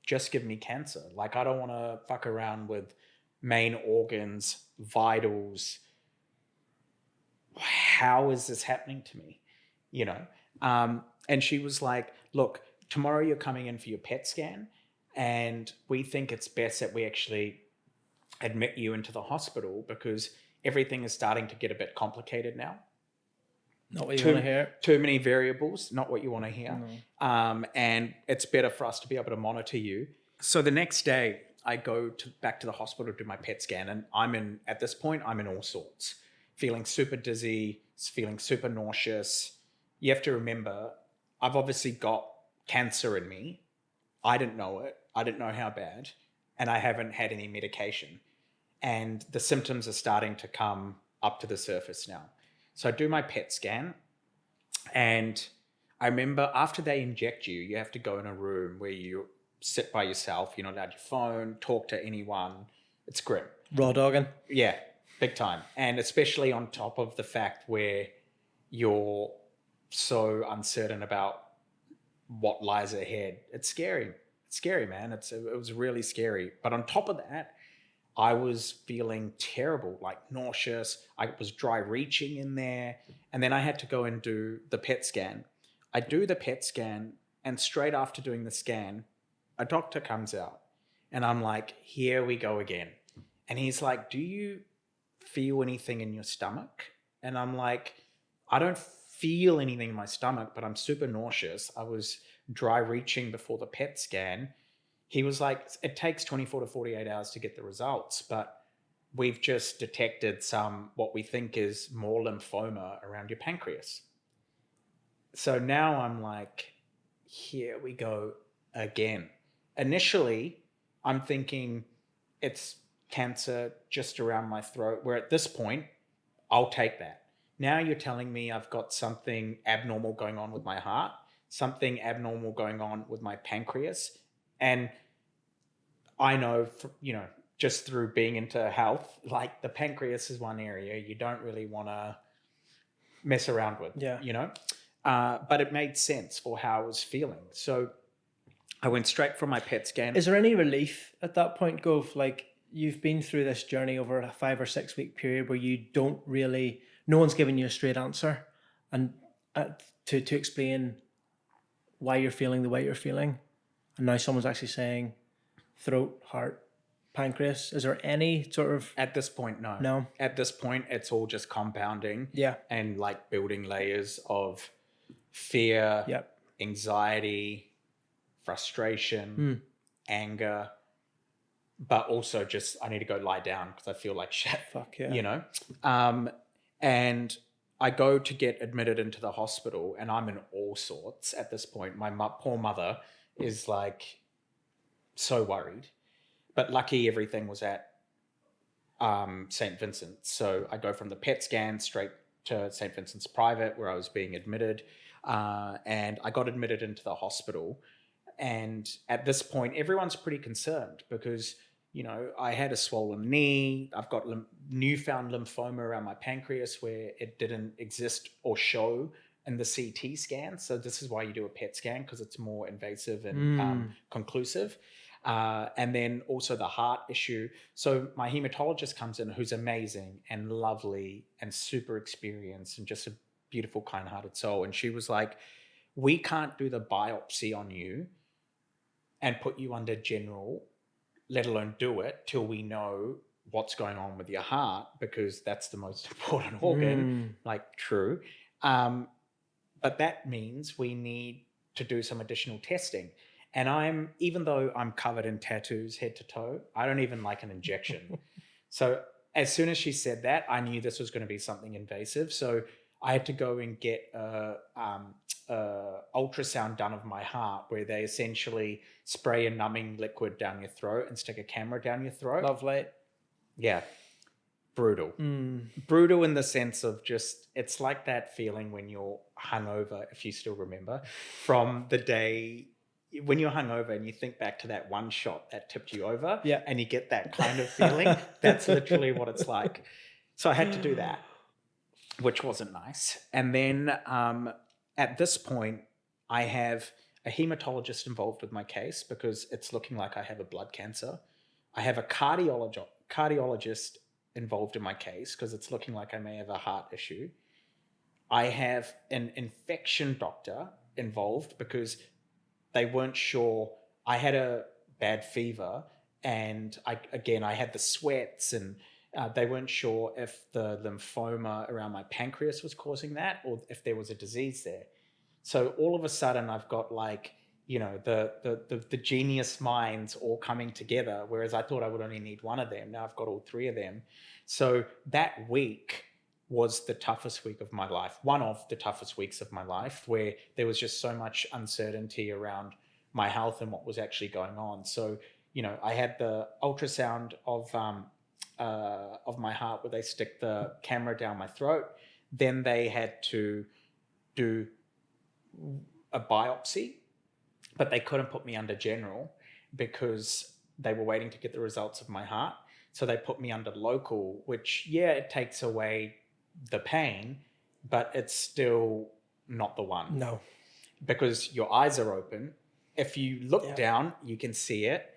Speaker 3: just give me cancer. Like, I don't want to fuck around with main organs, vitals. How is this happening to me? And she was like, look, tomorrow you're coming in for your PET scan, and we think it's best that we actually admit you into the hospital, because everything is starting to get a bit complicated now.
Speaker 2: Not what you want to hear.
Speaker 3: Too many variables, not what you want to hear.
Speaker 2: No.
Speaker 3: And it's better for us to be able to monitor you. So the next day, I go back to the hospital to do my PET scan, and at this point, I'm in all sorts. Feeling super dizzy, feeling super nauseous. You have to remember, I've obviously got cancer in me. I didn't know it. I didn't know how bad, and I haven't had any medication. And the symptoms are starting to come up to the surface now. So I do my PET scan, and I remember after they inject you, you have to go in a room where you sit by yourself. You're not allowed your phone, talk to anyone. It's grim.
Speaker 2: Raw dogging.
Speaker 3: Yeah, big time. And especially on top of the fact where you're so uncertain about what lies ahead. It's scary. It's scary, man. It was really scary. But on top of that, I was feeling terrible, like nauseous. I was dry reaching in there. And then I had to go and do the PET scan. I do the PET scan, and straight after doing the scan, a doctor comes out, and I'm like, here we go again. And he's like, do you feel anything in your stomach? And I'm like, I don't feel anything in my stomach, but I'm super nauseous. I was dry reaching before the PET scan. He was like, it takes 24 to 48 hours to get the results, but we've just detected what we think is more lymphoma around your pancreas. So now I'm like, here we go again. Initially, I'm thinking it's cancer just around my throat, where at this point, I'll take that. Now you're telling me I've got something abnormal going on with my heart, something abnormal going on with my pancreas. And I know, just through being into health, like the pancreas is one area you don't really want to mess around with, but it made sense for how I was feeling. So I went straight from my PET scan.
Speaker 2: Is there any relief at that point, Gov? Like, you've been through this journey over a 5 or 6 week period where you don't really, no one's giving you a straight answer and to explain why you're feeling the way you're feeling. And now someone's actually saying throat, heart, pancreas. Is there any sort of...
Speaker 3: At this point, no.
Speaker 2: No.
Speaker 3: At this point, it's all just compounding.
Speaker 2: Yeah.
Speaker 3: And like building layers of fear,
Speaker 2: Yep.
Speaker 3: anxiety, frustration, anger, but also just I need to go lie down because I feel like shit.
Speaker 2: Fuck yeah.
Speaker 3: And I go to get admitted into the hospital, and I'm in all sorts at this point. My poor mother is like so worried, but lucky everything was at St. Vincent's. So I go from the PET scan straight to St. Vincent's Private, where I was being admitted, and I got admitted into the hospital. And at this point, everyone's pretty concerned because, I had a swollen knee. I've got newfound lymphoma around my pancreas where it didn't exist or show in the CT scan. So this is why you do a PET scan, because it's more invasive and conclusive. And then also the heart issue. So my hematologist comes in, who's amazing and lovely and super experienced and just a beautiful, kind-hearted soul. And she was like, we can't do the biopsy on you and put you under general, let alone do it till we know what's going on with your heart, because that's the most important organ, like true. But that means we need to do some additional testing. And even though I'm covered in tattoos head to toe, I don't even like an injection. So as soon as she said that, I knew this was going to be something invasive. So I had to go and get a ultrasound done of my heart, where they essentially spray a numbing liquid down your throat and stick a camera down your throat.
Speaker 2: Lovely.
Speaker 3: Yeah. Brutal. Brutal in the sense of just, it's like that feeling when you're hungover, if you still remember, from the day when you're hungover and you think back to that one shot that tipped you over, and you get that kind of feeling. That's literally what it's like. So I had to do that, which wasn't nice. And then at this point, I have a hematologist involved with my case because it's looking like I have a blood cancer. I have a cardiologist involved in my case because it's looking like I may have a heart issue. I have an infection doctor involved because they weren't sure. I had a bad fever, and I had the sweats, and They weren't sure if the lymphoma around my pancreas was causing that or if there was a disease there. So all of a sudden I've got like, the genius minds all coming together, whereas I thought I would only need one of them. Now I've got all three of them. So that week was the toughest week of my life, one of the toughest weeks of my life, where there was just so much uncertainty around my health and what was actually going on. So, I had the ultrasound of my heart where they stick the camera down my throat. Then they had to do a biopsy, but they couldn't put me under general because they were waiting to get the results of my heart. So they put me under local, which, it takes away the pain, but it's still not the one.
Speaker 2: No.
Speaker 3: Because your eyes are open. If you look down, you can see it.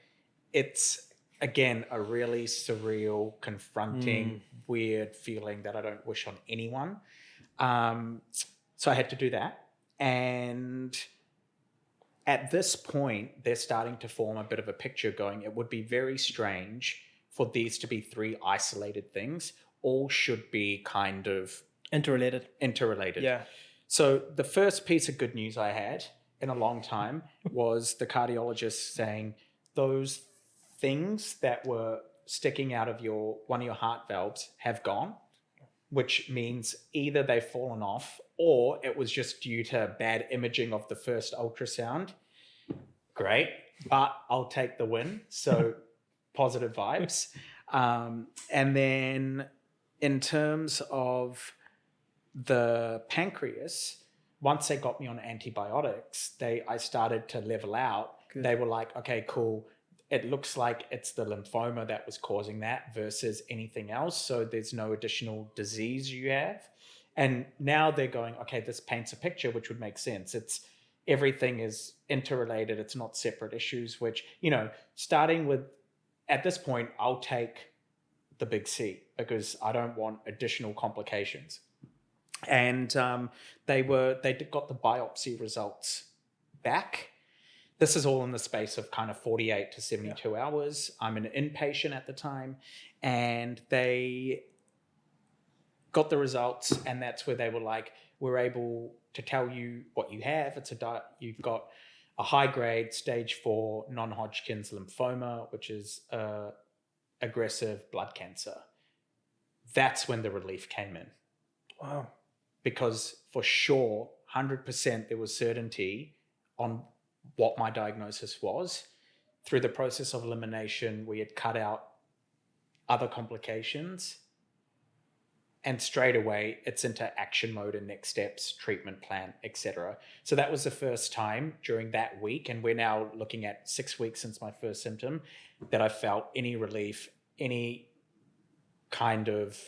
Speaker 3: It's, again, a really surreal, confronting, weird feeling that I don't wish on anyone. So I had to do that. And at this point, they're starting to form a bit of a picture going, it would be very strange for these to be three isolated things. All should be kind of
Speaker 2: interrelated.
Speaker 3: Yeah. So the first piece of good news I had in a long time was the cardiologist saying those things that were sticking out of one of your heart valves have gone, which means either they've fallen off or it was just due to bad imaging of the first ultrasound. Great, but I'll take the win. So positive vibes. And then in terms of the pancreas, once they got me on antibiotics, I started to level out. Good. They were like, okay, cool. It looks like it's the lymphoma that was causing that versus anything else. So there's no additional disease you have. And now they're going, okay, this paints a picture, which would make sense. Everything is interrelated. It's not separate issues, which, starting with, at this point, I'll take the big C because I don't want additional complications. And they got the biopsy results back. This is all in the space of kind of 48 to 72 hours. I'm an inpatient at the time, and they got the results, and that's where they were like, we're able to tell you what you have. You've got a high-grade stage 4 non-Hodgkin's lymphoma, which is aggressive blood cancer. That's when the relief came in.
Speaker 2: Wow.
Speaker 3: Because for sure, 100% there was certainty on what my diagnosis was. Through the process of elimination, we had cut out other complications, and straight away it's into action mode and next steps, treatment plan, etc. So that was the first time during that week, and we're now looking at 6 weeks since my first symptom, that I felt any relief, any kind of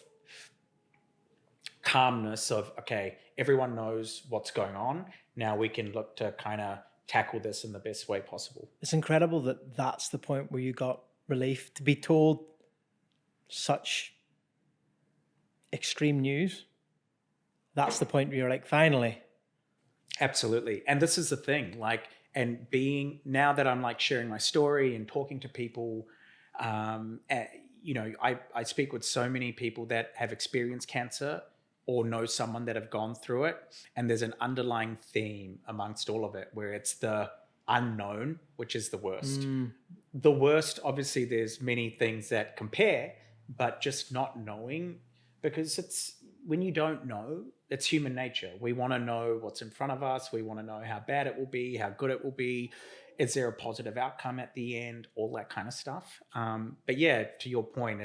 Speaker 3: calmness of, okay, everyone knows what's going on. Now we can look to kind of tackle this in the best way possible.
Speaker 2: It's incredible that that's the point where you got relief. To be told such extreme news, that's the point where you're like, finally.
Speaker 3: Absolutely. And this is the thing, now that I'm sharing my story and talking to people, I speak with so many people that have experienced cancer or know someone that have gone through it. And there's an underlying theme amongst all of it where it's the unknown, which is the worst. The worst, obviously, there's many things that compare, but just not knowing, because when you don't know, it's human nature. We want to know what's in front of us. We want to know how bad it will be, how good it will be. Is there a positive outcome at the end? All that kind of stuff. But yeah, to your point,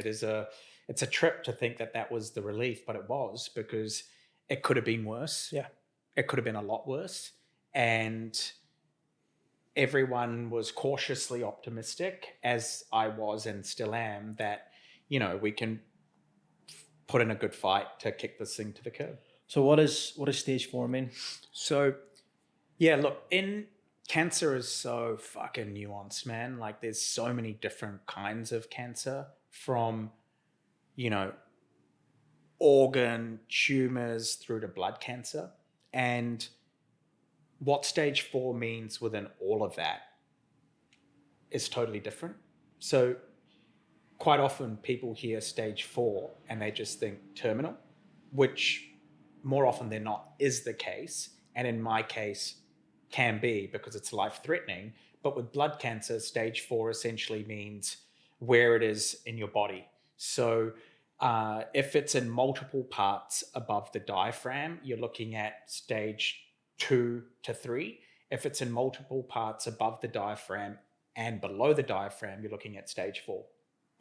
Speaker 3: it's a trip to think that was the relief, but it was, because it could have been worse.
Speaker 2: Yeah.
Speaker 3: It could have been a lot worse. And everyone was cautiously optimistic, as I was and still am, that, we can put in a good fight to kick this thing to the curb.
Speaker 2: So what does stage 4 mean?
Speaker 3: So, yeah, look, cancer is so fucking nuanced, man. There's so many different kinds of cancer, from, organ tumors through to blood cancer. And what stage 4 means within all of that is totally different. So quite often people hear stage 4 and they just think terminal, which more often than not is the case. And in my case can be, because it's life-threatening. But with blood cancer, stage 4 essentially means where it is in your body. So if it's in multiple parts above the diaphragm, you're looking at stage 2 to 3. If it's in multiple parts above the diaphragm and below the diaphragm, you're looking at stage 4.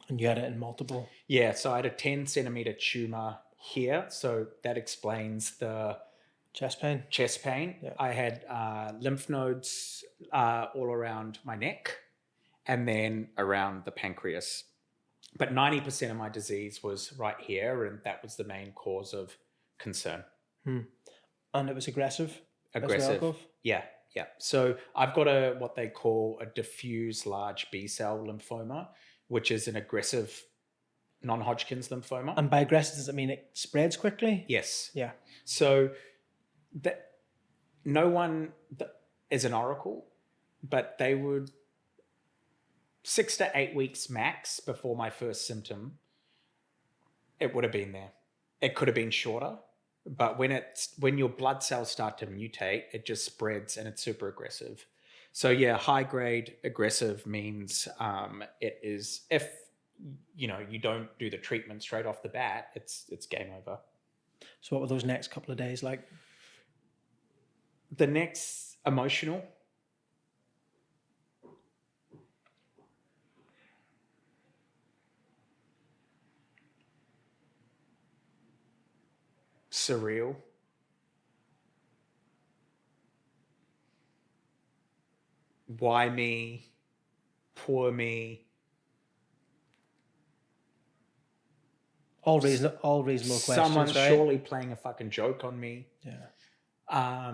Speaker 2: And you had it in multiple?
Speaker 3: Yeah, so I had a 10 centimeter tumor here. So that explains the
Speaker 2: chest pain.
Speaker 3: Yeah. I had lymph nodes all around my neck and then around the pancreas. But 90% of my disease was right here, and that was the main cause of concern.
Speaker 2: And it was aggressive?
Speaker 3: Aggressive. Yeah. So I've got what they call a diffuse large B-cell lymphoma, which is an aggressive non-Hodgkin's lymphoma.
Speaker 2: And by aggressive, does it mean it spreads quickly?
Speaker 3: Yes.
Speaker 2: Yeah.
Speaker 3: So no one is an oracle, but they would 6 to 8 weeks max before my first symptom, it would have been there. It could have been shorter, but when your blood cells start to mutate, it just spreads and it's super aggressive. So yeah, high grade aggressive means it is, if you don't do the treatment straight off the bat, it's game over.
Speaker 2: So what were those next couple of days like?
Speaker 3: The next, emotional. Surreal. Why me? Poor me.
Speaker 2: All reasonable questions.
Speaker 3: Someone's
Speaker 2: right?
Speaker 3: surely playing a fucking joke on me.
Speaker 2: Yeah.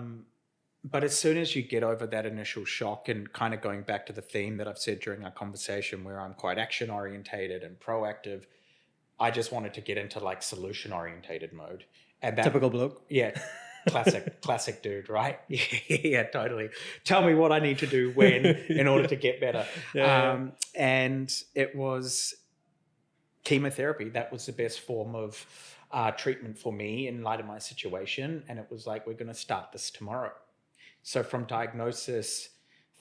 Speaker 3: But as soon as you get over that initial shock, and kind of going back to the theme that I've said during our conversation, where I'm quite action orientated and proactive, I just wanted to get into like solution orientated mode. And that,
Speaker 2: typical bloke.
Speaker 3: Yeah. Classic dude, right? Yeah, totally. Tell me what I need to do when in order to get better.
Speaker 2: Yeah.
Speaker 3: And it was chemotherapy. That was the best form of treatment for me in light of my situation. And it was like, we're going to start this tomorrow. So from diagnosis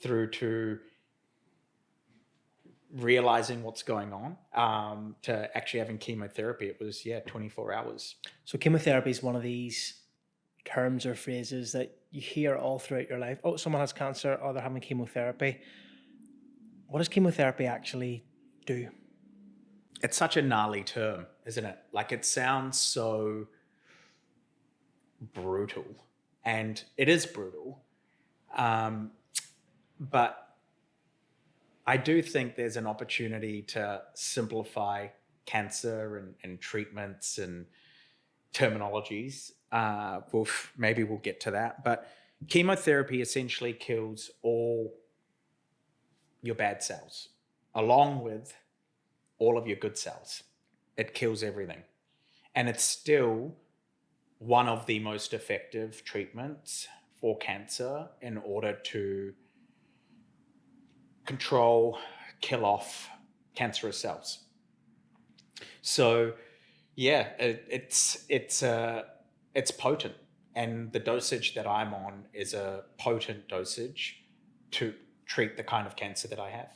Speaker 3: through to realizing what's going on, to actually having chemotherapy, it was 24 hours.
Speaker 2: So chemotherapy is one of these terms or phrases that you hear all throughout your life. Oh, someone has cancer, or they're having chemotherapy. What does chemotherapy actually do?
Speaker 3: It's such a gnarly term, isn't it? Like, it sounds so brutal, and it is brutal. But I do think there's an opportunity to simplify cancer and treatments and terminologies. Maybe we'll get to that. But chemotherapy essentially kills all your bad cells, along with all of your good cells. It kills everything. And it's still one of the most effective treatments for cancer in order to control, kill off cancerous cells. So yeah, it's potent, and the dosage that I'm on is a potent dosage to treat the kind of cancer that I have.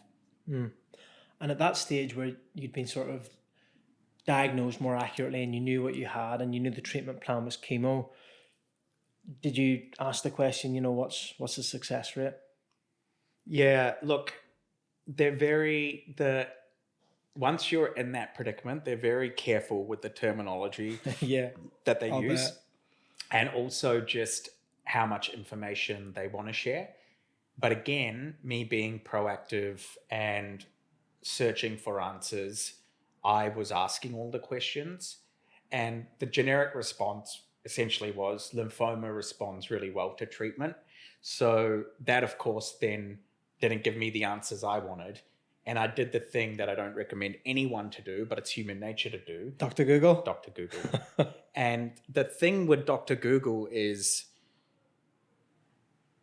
Speaker 2: And at that stage where you'd been sort of diagnosed more accurately and you knew what you had and you knew the treatment plan was chemo, did you ask the question, what's the success rate?
Speaker 3: Yeah, look, once you're in that predicament, they're very careful with the terminology that they use. Bet. And also just how much information they want to share. But again, me being proactive and searching for answers, I was asking all the questions, and the generic response essentially was lymphoma responds really well to treatment. So that, of course, then didn't give me the answers I wanted. And I did the thing that I don't recommend anyone to do, but it's human nature to do.
Speaker 2: Dr. Google?
Speaker 3: Dr. Google. And the thing with Dr. Google is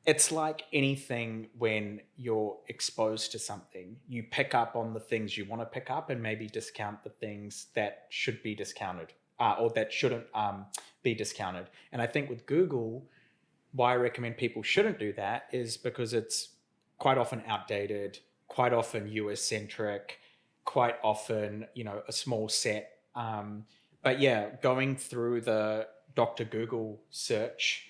Speaker 3: it's like anything when you're exposed to something, you pick up on the things you want to pick up and maybe discount the things that should be discounted or that shouldn't be discounted. And I think with Google, why I recommend people shouldn't do that is because it's quite often outdated, quite often US centric, quite often, a small set. But yeah, going through the Dr. Google search,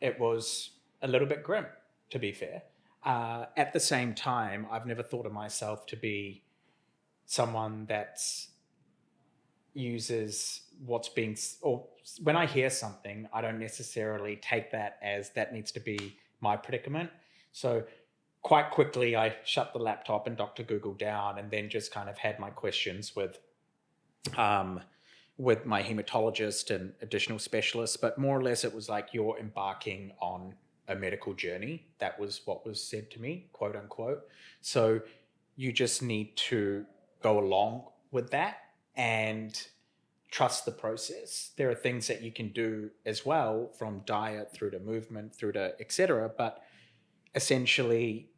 Speaker 3: it was a little bit grim, to be fair. At the same time, I've never thought of myself to be someone that uses what's being, or when I hear something, I don't necessarily take that as that needs to be my predicament. So quite quickly, I shut the laptop and Dr. Google down, and then just kind of had my questions with my hematologist and additional specialists. But more or less, it was like you're embarking on a medical journey. That was what was said to me, quote unquote. So you just need to go along with that and trust the process. There are things that you can do as well, from diet through to movement through to etc. But essentially,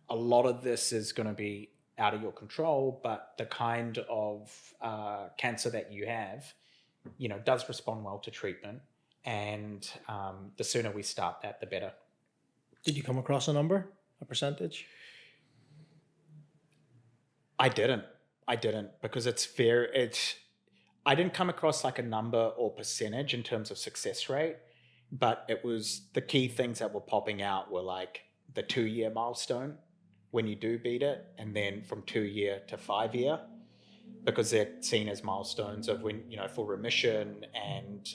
Speaker 3: a lot of this is going to be out of your control, but the kind of cancer that you have, does respond well to treatment. And the sooner we start that, the better.
Speaker 2: Did you come across a number, a percentage?
Speaker 3: I didn't because I didn't come across like a number or percentage in terms of success rate, but it was the key things that were popping out were like the 2-year milestone when you do beat it, and then from 2-year to 5-year, because they're seen as milestones of when, for remission, and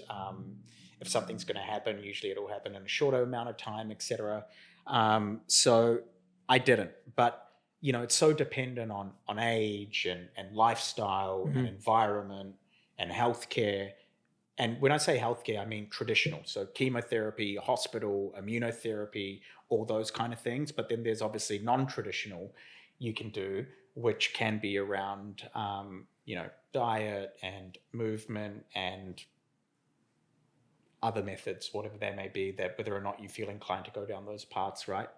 Speaker 3: if something's going to happen, usually it'll happen in a shorter amount of time, etc. So I didn't, but it's so dependent on age and lifestyle and environment and healthcare. And when I say healthcare, I mean traditional. So chemotherapy, hospital, immunotherapy, all those kind of things. But then there's obviously non-traditional you can do, which can be around, diet and movement and other methods, whatever they may be, that whether or not you feel inclined to go down those paths, right?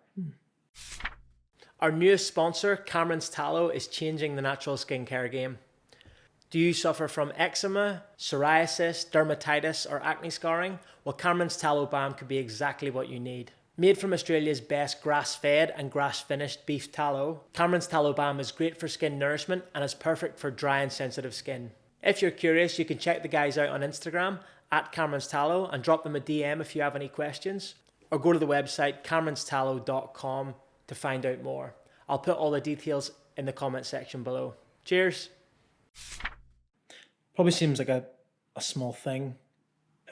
Speaker 2: Our newest sponsor, Cameron's Tallow, is changing the natural skincare game. Do you suffer from eczema, psoriasis, dermatitis, or acne scarring? Well, Cameron's Tallow Balm could be exactly what you need. Made from Australia's best grass-fed and grass-finished beef tallow, Cameron's Tallow Balm is great for skin nourishment and is perfect for dry and sensitive skin. If you're curious, you can check the guys out on Instagram at Cameron's Tallow and drop them a DM if you have any questions, or go to the website cameronstallow.com to find out more. I'll put all the details in the comment section below. Cheers. Probably seems like a small thing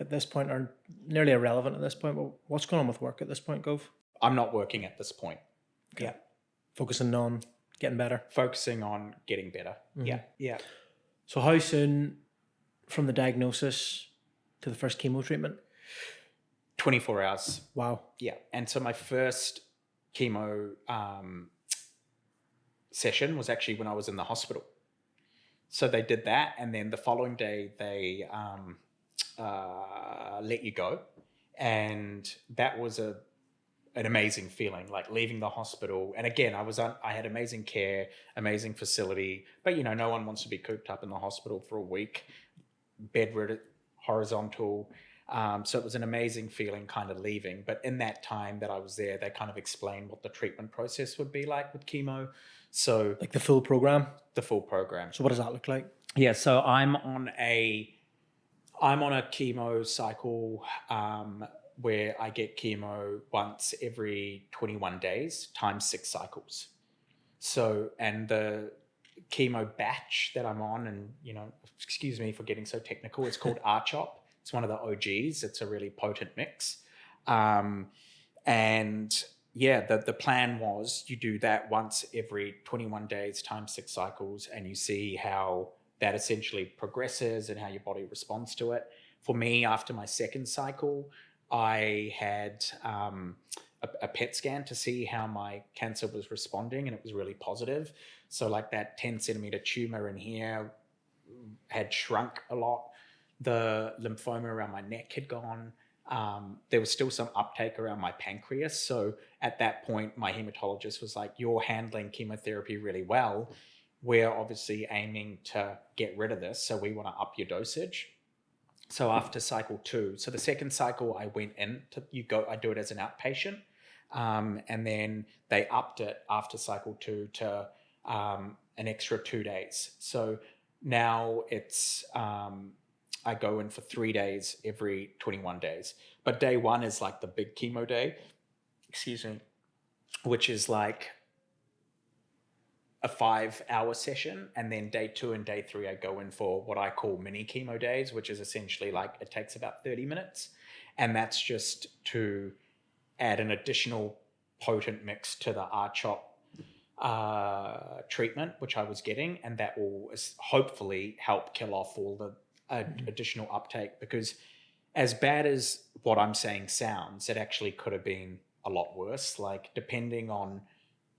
Speaker 2: at this point, or nearly irrelevant at this point, but what's going on with work at this point, Gov?
Speaker 3: I'm not working at this point.
Speaker 2: Okay. Yeah. Focusing on getting better.
Speaker 3: Focusing on getting better. Mm-hmm. Yeah.
Speaker 2: So how soon from the diagnosis to the first chemo treatment?
Speaker 3: 24 hours.
Speaker 2: Wow.
Speaker 3: Yeah. And so my first chemo session was actually when I was in the hospital. So they did that, and then the following day they let you go, and that was an amazing feeling, like leaving the hospital. And again, I had amazing care, amazing facility, but no one wants to be cooped up in the hospital for a week, bedridden, horizontal. So it was an amazing feeling kind of leaving. But in that time that I was there, they kind of explained what the treatment process would be like with chemo. So
Speaker 2: like the full program?
Speaker 3: The full program.
Speaker 2: So what does that look like?
Speaker 3: Yeah, so I'm on a chemo cycle where I get chemo once every 21 days times 6 cycles. So, and the chemo batch that I'm on, and excuse me for getting so technical, it's called RCHOP. It's one of the OGs. It's a really potent mix. And yeah, the plan was you do that once every 21 days times 6 cycles, and you see how that essentially progresses and how your body responds to it. For me, after my second cycle, I had a PET scan to see how my cancer was responding, and it was really positive. So like that 10 centimeter tumor in here had shrunk a lot. The lymphoma around my neck had gone. there was still some uptake around my pancreas. So at that point, my hematologist was like, you're handling chemotherapy really well. We're obviously aiming to get rid of this. So we want to up your dosage. So after cycle 2, so the second cycle I went in I do it as an outpatient. And then they upped it after cycle 2 to an extra 2 days. So now it's, I go in for 3 days every 21 days. But day 1 is like the big chemo day, which is like a 5-hour session. And then day 2 and day 3, I go in for what I call mini chemo days, which is essentially like it takes about 30 minutes. And that's just to add an additional potent mix to the R-CHOP treatment, which I was getting. And that will hopefully help kill off all the additional uptake, because as bad as what I'm saying sounds, it actually could have been a lot worse. Like depending on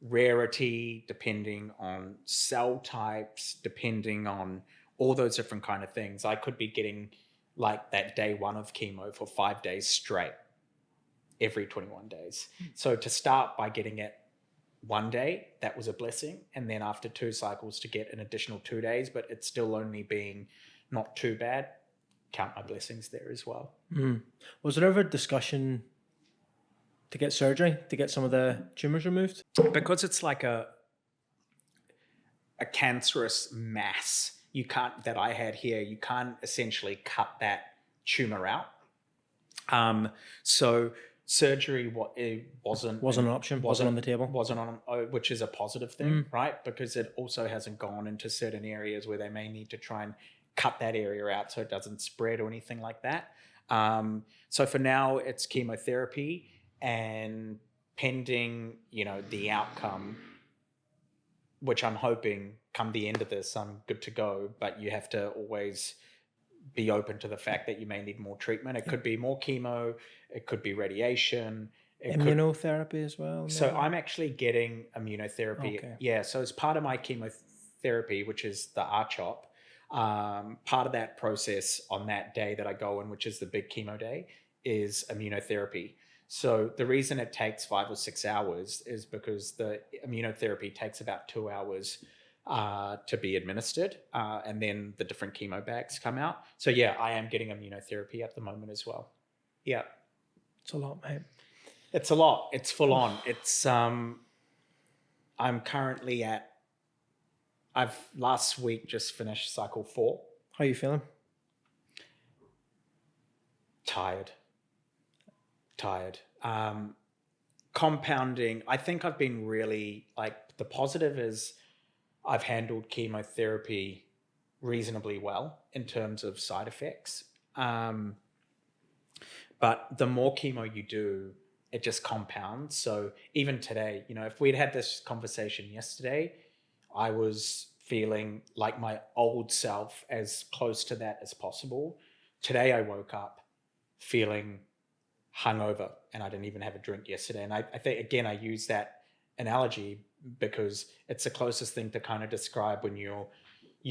Speaker 3: rarity, depending on cell types, depending on all those different kind of things, I could be getting like that day 1 of chemo for 5 days straight every 21 days. So to start by getting it 1 day, that was a blessing. And then after 2 cycles to get an additional 2 days, but it's still only being not too bad. Count my blessings there as well.
Speaker 2: Was there ever a discussion to get surgery, to get some of the tumors removed?
Speaker 3: Because it's like a cancerous mass, that I had here, you can't essentially cut that tumor out. So surgery, wasn't
Speaker 2: an option, wasn't on the table,
Speaker 3: which is a positive thing, right? Because it also hasn't gone into certain areas where they may need to try and cut that area out so it doesn't spread or anything like that. So for now, it's chemotherapy, and pending, the outcome, which I'm hoping come the end of this, I'm good to go. But you have to always be open to the fact that you may need more treatment. It could be more chemo, it could be radiation,
Speaker 2: immunotherapy as well.
Speaker 3: So I'm actually getting immunotherapy.
Speaker 2: Okay.
Speaker 3: Yeah. So as part of my chemotherapy, which is the R-CHOP, part of that process on that day that I go in, which is the big chemo day, is immunotherapy. So the reason it takes 5 or 6 hours is because the immunotherapy takes about 2 hours to be administered, and then the different chemo bags come out. So yeah, I am getting immunotherapy at the moment as well. Yeah.
Speaker 2: It's a lot, mate.
Speaker 3: It's a lot. It's full on. It's I'm currently I've last week just finished cycle 4.
Speaker 2: How are you feeling?
Speaker 3: Tired. Compounding. I think I've been really, the positive is I've handled chemotherapy reasonably well in terms of side effects. But the more chemo you do, it just compounds. So even today, if we'd had this conversation yesterday, I was feeling like my old self, as close to that as possible. Today I woke up feeling hungover, and I didn't even have a drink yesterday. And I think, again, I use that analogy because it's the closest thing to kind of describe when you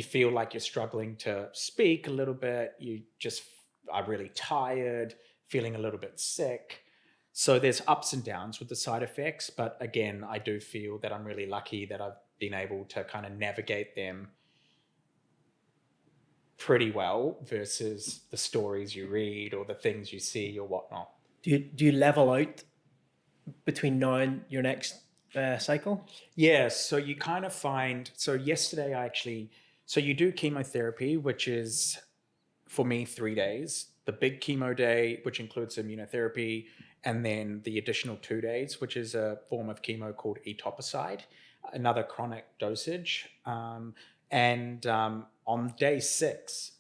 Speaker 3: feel like you're struggling to speak a little bit. You just are really tired, feeling a little bit sick. So there's ups and downs with the side effects. But again, I do feel that I'm really lucky that I've been able to kind of navigate them pretty well versus the stories you read or the things you see or whatnot.
Speaker 2: Do you level out between now and your next cycle?
Speaker 3: Yeah, so you kind of find, so yesterday so you do chemotherapy, which is for me 3 days, the big chemo day, which includes immunotherapy, and then the additional 2 days, which is a form of chemo called etoposide, another chronic dosage. And on day 6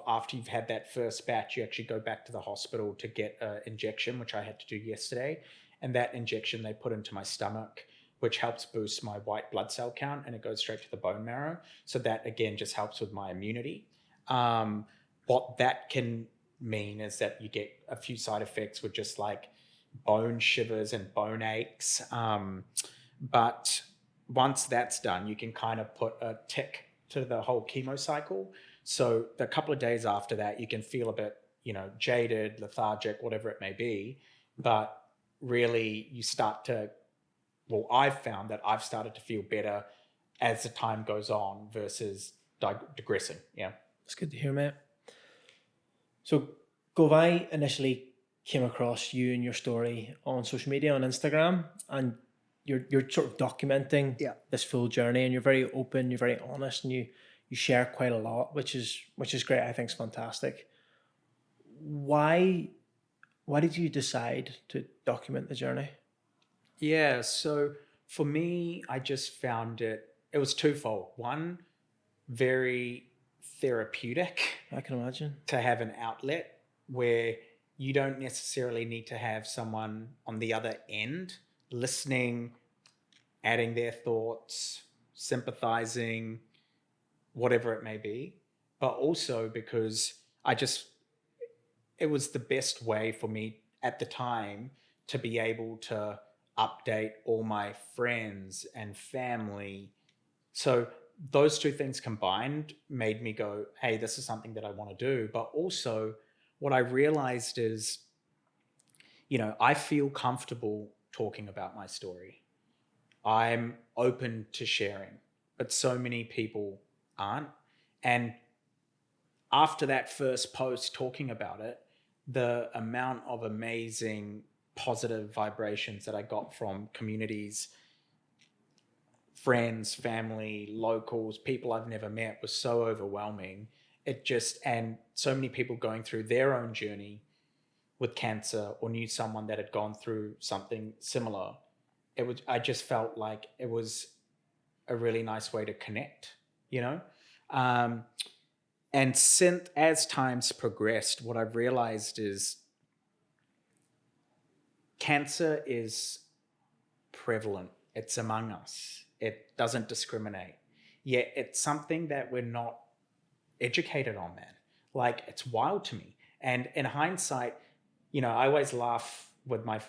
Speaker 3: after you've had that first batch, you actually go back to the hospital to get an injection, which I had to do yesterday. And that injection they put into my stomach, which helps boost my white blood cell count, and it goes straight to the bone marrow. So that, again, just helps with my immunity. What that can mean is that you get a few side effects with just like bone shivers and bone aches. But once that's done, you can kind of put a tick to the whole chemo cycle. So the couple of days after that, you can feel a bit, jaded, lethargic, whatever it may be. But really you start to, I've found that I've started to feel better as the time goes on versus digressing. Yeah.
Speaker 2: That's good to hear, mate. So, Gov, I initially came across you and your story on social media, on Instagram, and you're sort of documenting this full journey, and you're very open, you're very honest, and you share quite a lot, which is great. I think it's fantastic. Why did you decide to document the journey?
Speaker 3: Yeah, so for me, I just found it was twofold. One, very therapeutic.
Speaker 2: I can imagine.
Speaker 3: To have an outlet where you don't necessarily need to have someone on the other end listening, adding their thoughts, sympathizing, whatever it may be, but also because it was the best way for me at the time to be able to update all my friends and family. So those two things combined made me go, hey, this is something that I want to do. But also what I realized is, I feel comfortable talking about my story. I'm open to sharing, but so many people aren't. And after that first post talking about it, the amount of amazing positive vibrations that I got from communities, friends, family, locals, people I've never met was so overwhelming. And so many people going through their own journey with cancer or knew someone that had gone through something similar. I just felt like it was a really nice way to connect, And as time's progressed, what I've realized is cancer is prevalent. It's among us. It doesn't discriminate. Yet it's something that we're not educated on, man. Like, it's wild to me. And in hindsight, I always laugh with my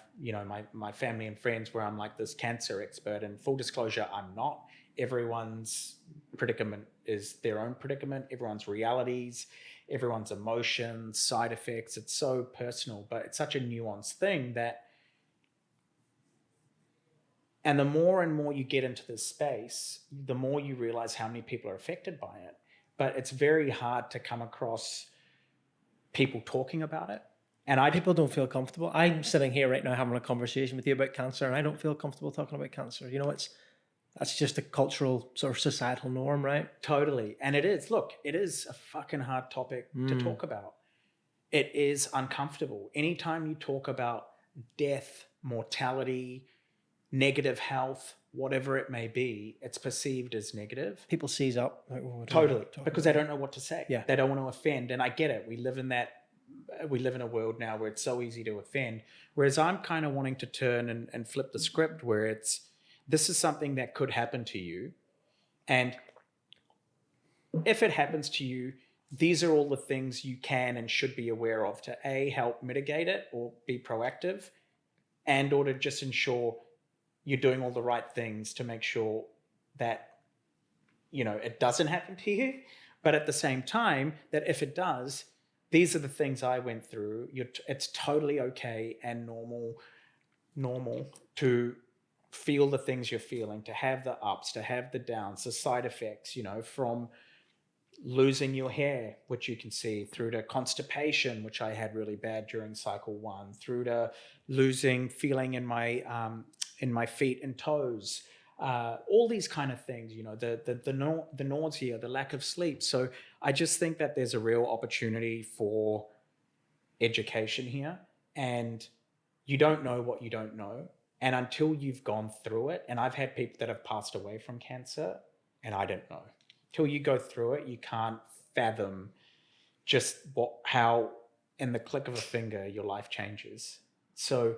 Speaker 3: family and friends where I'm like this cancer expert, and full disclosure, I'm not. Everyone's predicament is their own predicament, everyone's realities, everyone's emotions, side effects. It's so personal, but it's such a nuanced thing and the more and more you get into this space, the more you realize how many people are affected by it. But it's very hard to come across people talking about it. And people
Speaker 2: don't feel comfortable. I'm sitting here right now having a conversation with you about cancer, and I don't feel comfortable talking about cancer. That's just a cultural sort of societal norm, right?
Speaker 3: Totally. And it is. Look, it is a fucking hard topic to talk about. It is uncomfortable. Anytime you talk about death, mortality, negative health, whatever it may be, it's perceived as negative.
Speaker 2: People seize up. Like,
Speaker 3: totally. Because they don't know what to say.
Speaker 2: Yeah.
Speaker 3: They don't want to offend. And I get it. We live in a world now where it's so easy to offend. Whereas I'm kind of wanting to turn and flip the script where this is something that could happen to you. And if it happens to you, these are all the things you can and should be aware of to help mitigate it or be proactive, and or to just ensure you're doing all the right things to make sure that, it doesn't happen to you. But at the same time, that if it does, these are the things I went through. It's totally okay and normal to feel the things you're feeling, to have the ups, to have the downs, the side effects, from losing your hair, which you can see, through to constipation, which I had really bad during cycle 1, through to losing feeling in my feet and toes, all these kind of things, the nausea, the lack of sleep. So I just think that there's a real opportunity for education here, and you don't know what you don't know. And until you've gone through it, and I've had people that have passed away from cancer, and I don't know. Till you go through it, you can't fathom just how in the click of a finger your life changes. So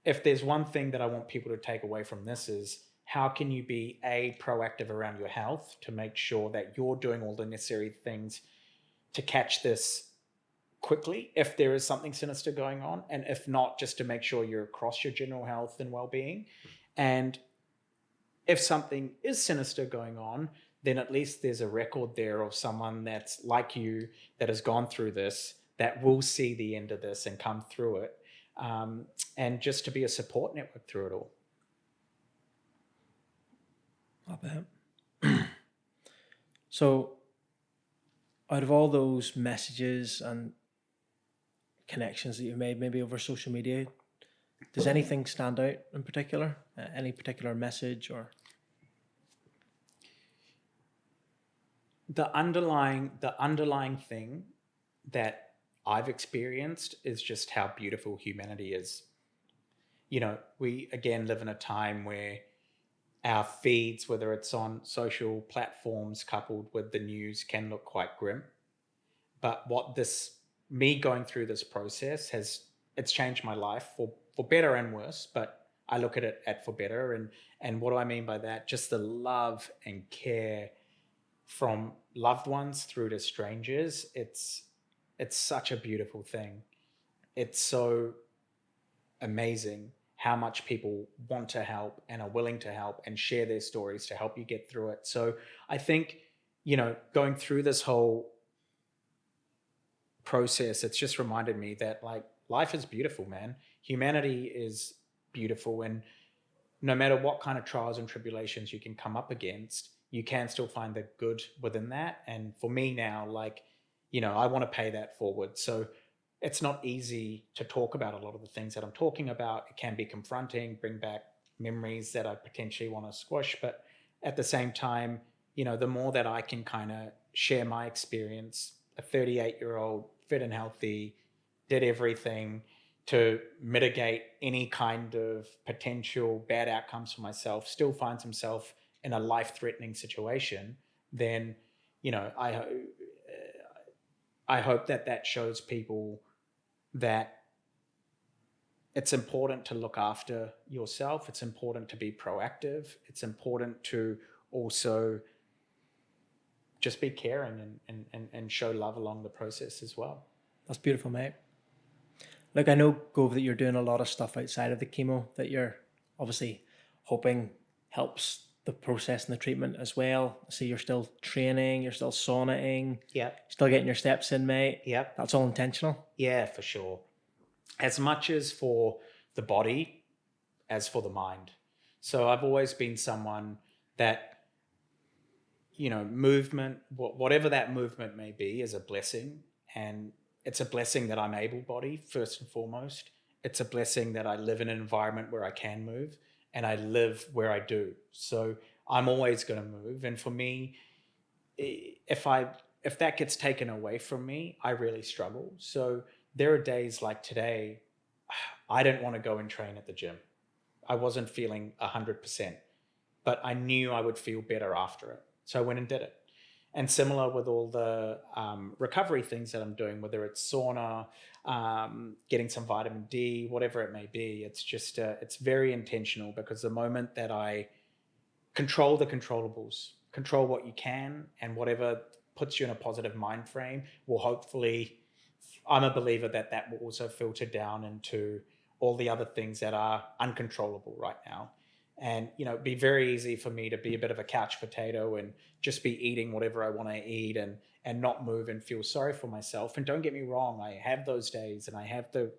Speaker 3: if there's one thing that I want people to take away from this is, how can you be proactive around your health to make sure that you're doing all the necessary things to catch this quickly if there is something sinister going on, and if not, just to make sure you're across your general health and well-being. And if something is sinister going on, then at least there's a record there of someone that's like you that has gone through this that will see the end of this and come through it, and just to be a support network through it all.
Speaker 2: I bet. So, out of all those messages and connections that you've made, maybe over social media, does anything stand out in particular? Any particular message or?
Speaker 3: The underlying thing that I've experienced is just how beautiful humanity is. You know, we again live in a time where our feeds, whether it's on social platforms coupled with the news, can look quite grim. But me going through this process it's changed my life for better and worse, but I look at it for better. And what do I mean by that? Just the love and care from loved ones through to strangers. It's such a beautiful thing. It's so amazing how much people want to help and are willing to help and share their stories to help you get through it. So I think, you know, going through this whole process, it's just reminded me that like life is beautiful, man. Humanity is beautiful, and no matter what kind of trials and tribulations you can come up against, you can still find the good within that. And for me now, like, you know, I want to pay that forward. So it's not easy to talk about a lot of the things that I'm talking about. It can be confronting, bring back memories that I potentially want to squash. But at the same time, you know, the more that I can kind of share my experience, a 38-year-old, fit and healthy, did everything to mitigate any kind of potential bad outcomes for myself, still finds himself in a life-threatening situation, then, you know, I hope that shows people that it's important to look after yourself. It's important to be proactive. It's important to also just be caring and show love along the process as well.
Speaker 2: That's beautiful, mate. Look, I know, Gov, that you're doing a lot of stuff outside of the chemo that you're obviously hoping helps the process and the treatment as well. I see you're still training, you're still saunaing, still getting your steps in, mate.
Speaker 3: Yep.
Speaker 2: That's all intentional.
Speaker 3: Yeah, for sure. As much as for the body as for the mind. So I've always been someone that, you know, movement, whatever that movement may be, is a blessing. And it's a blessing that I'm able-bodied, first and foremost. It's a blessing that I live in an environment where I can move, and I live where I do. So I'm always going to move. And for me, if that gets taken away from me, I really struggle. So there are days like today, I didn't want to go and train at the gym. I wasn't feeling 100%, but I knew I would feel better after it. So I went and did it. And similar with all the recovery things that I'm doing, whether it's sauna, getting some vitamin D, whatever it may be, it's just, it's very intentional, because the moment that I control the controllables, control what you can, and whatever puts you in a positive mind frame will hopefully, I'm a believer that will also filter down into all the other things that are uncontrollable right now. And, you know, it'd be very easy for me to be a bit of a couch potato and just be eating whatever I want to eat and not move and feel sorry for myself. And don't get me wrong, I have those days, and I have the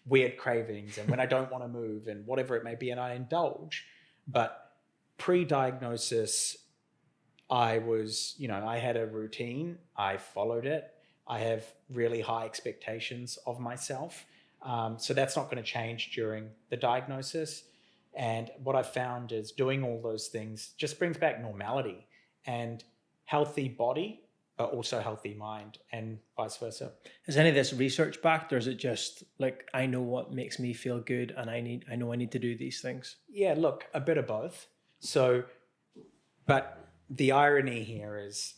Speaker 3: weird cravings, and when I don't want to move and whatever it may be, and I indulge. But pre-diagnosis, I was, you know, I had a routine. I followed it. I have really high expectations of myself. So that's not going to change during the diagnosis. And what I've found is doing all those things just brings back normality and healthy body, but also healthy mind, and vice versa.
Speaker 2: Is any of this research backed, or is it just like, I know what makes me feel good, and I know I need to do these things?
Speaker 3: Yeah, look, a bit of both. So, but the irony here is,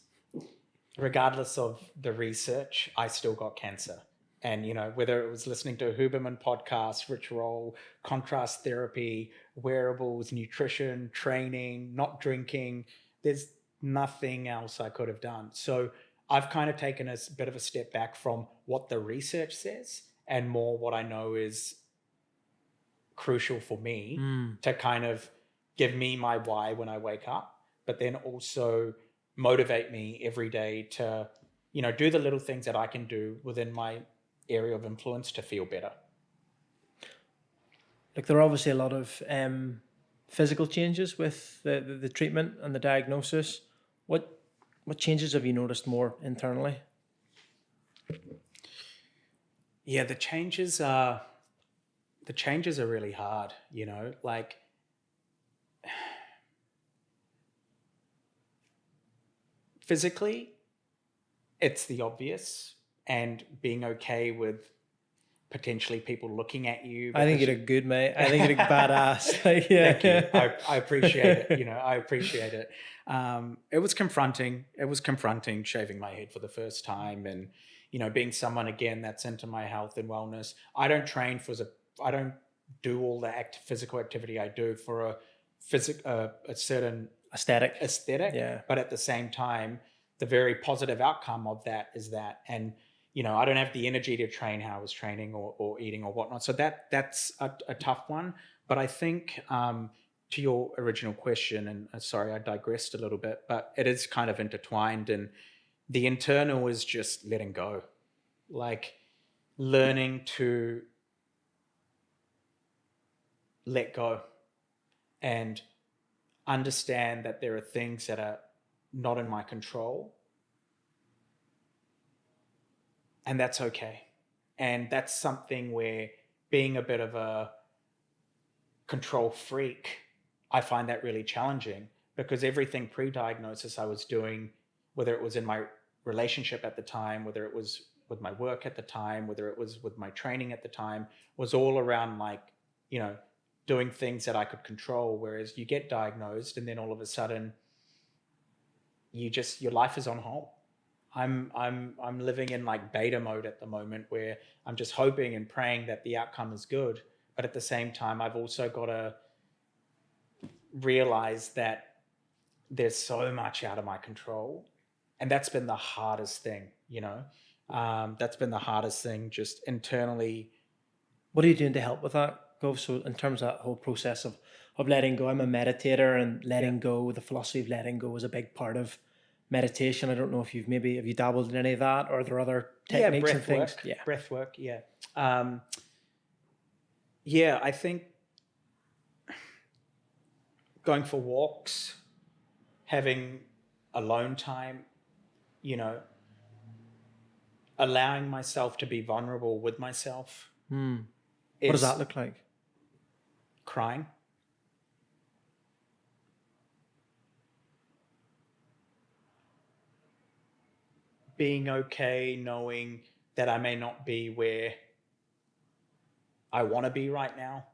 Speaker 3: regardless of the research, I still got cancer. And, you know, whether it was listening to a Huberman podcast, Rich Roll, contrast therapy, wearables, nutrition, training, not drinking, there's nothing else I could have done. So I've kind of taken a bit of a step back from what the research says, and more what I know is crucial for me to kind of give me my why when I wake up, but then also motivate me every day to do the little things that I can do within my area of influence to feel better.
Speaker 2: Like, there are obviously a lot of physical changes with the treatment and the diagnosis. What changes have you noticed more internally?
Speaker 3: Yeah, the changes are really hard, like physically, it's the obvious, and being okay with potentially people looking at you.
Speaker 2: I think you look good, mate. I think you look badass. Like, yeah.
Speaker 3: Thank you. I appreciate it. I appreciate it. It was confronting. Shaving my head for the first time, and being someone again that's into my health and wellness. I don't do all the physical activity I do for a certain
Speaker 2: Aesthetic.
Speaker 3: Yeah. But at the same time, the very positive outcome of that is that, and I don't have the energy to train how I was training or eating or whatnot. So that's a tough one. But I think to your original question, and sorry, I digressed a little bit, but it is kind of intertwined. And the internal is just letting go, like learning to let go and understand that there are things that are not in my control. And that's okay. And that's something where, being a bit of a control freak, I find that really challenging, because everything pre-diagnosis I was doing, whether it was in my relationship at the time, whether it was with my work at the time, whether it was with my training at the time, was all around doing things that I could control. Whereas you get diagnosed and then all of a sudden your life is on hold. I'm living in beta mode at the moment, where I'm just hoping and praying that the outcome is good. But at the same time, I've also got to realize that there's so much out of my control. And that's been the hardest thing, that's been the hardest thing, just internally.
Speaker 2: What are you doing to help with that, Gov? So in terms of that whole process of letting go, I'm a meditator, and letting go, the philosophy of letting go is a big part of meditation. I don't know if have you dabbled in any of that, or are there other techniques and things?
Speaker 3: Breath work. Yeah. I think going for walks, having alone time, allowing myself to be vulnerable with myself.
Speaker 2: What does that look like?
Speaker 3: Crying. Being okay knowing that I may not be where I want to be right now.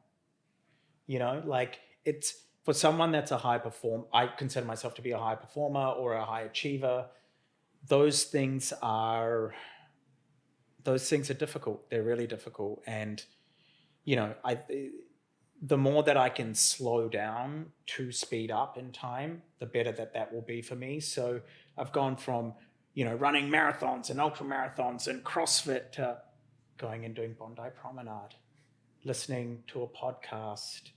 Speaker 3: It's for someone that's a high performer. I consider myself to be a high performer or a high achiever. Those things are difficult. They're really difficult. And, the more that I can slow down to speed up in time, the better that will be for me. So I've gone from, running marathons and ultramarathons and CrossFit to going and doing Bondi Promenade, listening to a podcast,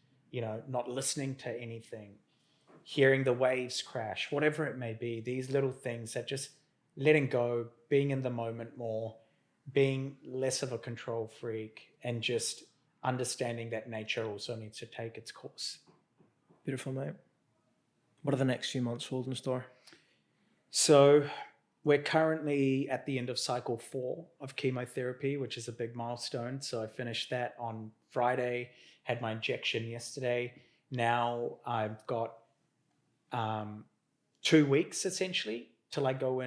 Speaker 3: not listening to anything, hearing the waves crash, whatever it may be. These little things that just letting go, being in the moment more, being less of a control freak, and just understanding that nature also needs to take its course.
Speaker 2: Beautiful, mate. What are the next few months hold in store?
Speaker 3: So we're currently at the end of cycle 4 of chemotherapy, which is a big milestone. So I finished that on Friday, had my injection yesterday. Now I've got 2 weeks essentially till I go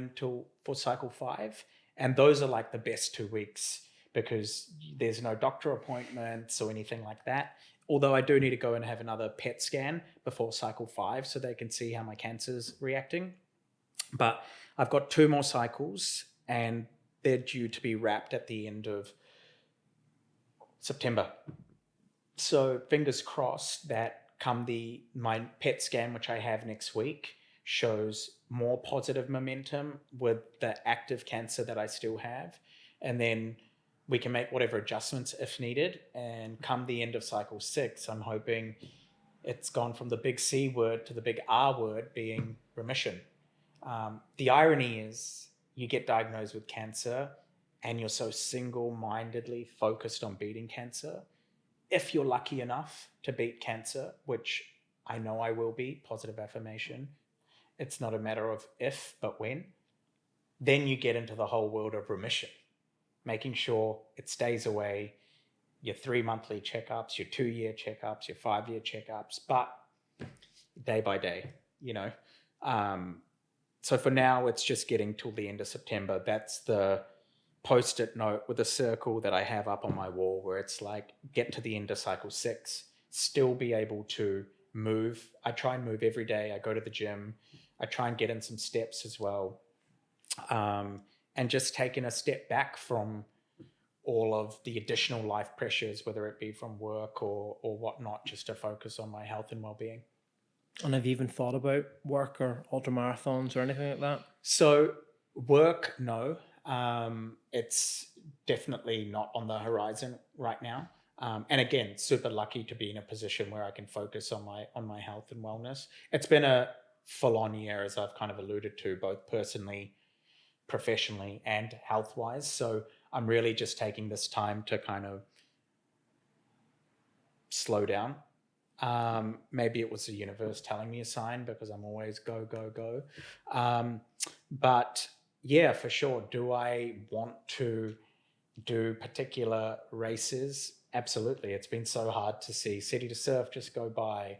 Speaker 3: for cycle 5. And those are the best 2 weeks, because there's no doctor appointments or anything like that. Although I do need to go and have another PET scan before cycle 5 so they can see how my cancer's reacting. But I've got 2 more cycles, and they're due to be wrapped at the end of September. So fingers crossed that my PET scan, which I have next week, shows more positive momentum with the active cancer that I still have. And then we can make whatever adjustments if needed. And come the end of cycle 6, I'm hoping it's gone from the big C word to the big R word, being remission. The irony is, you get diagnosed with cancer and you're so single-mindedly focused on beating cancer, if you're lucky enough to beat cancer, which I know I will be, positive affirmation, it's not a matter of if, but when, then you get into the whole world of remission, making sure it stays away, your 3 monthly checkups, your 2-year checkups, your 5-year checkups, but day by day, you know. So for now, it's just getting till the end of September. That's the post-it note with a circle that I have up on my wall where it's like, get to the end of cycle 6, still be able to move. I try and move every day. I go to the gym. I try and get in some steps as well. And just taking a step back from all of the additional life pressures, whether it be from work or whatnot, just to focus on my health and well-being.
Speaker 2: And have you even thought about work or ultramarathons or anything like that?
Speaker 3: So work, no. It's definitely not on the horizon right now. And again, super lucky to be in a position where I can focus on my health and wellness. It's been a full-on year, as I've kind of alluded to, both personally, professionally, and health-wise. So I'm really just taking this time to kind of slow down. Maybe it was the universe telling me a sign, because I'm always go, go, go. But yeah, for sure. Do I want to do particular races? Absolutely. It's been so hard to see City to Surf just go by,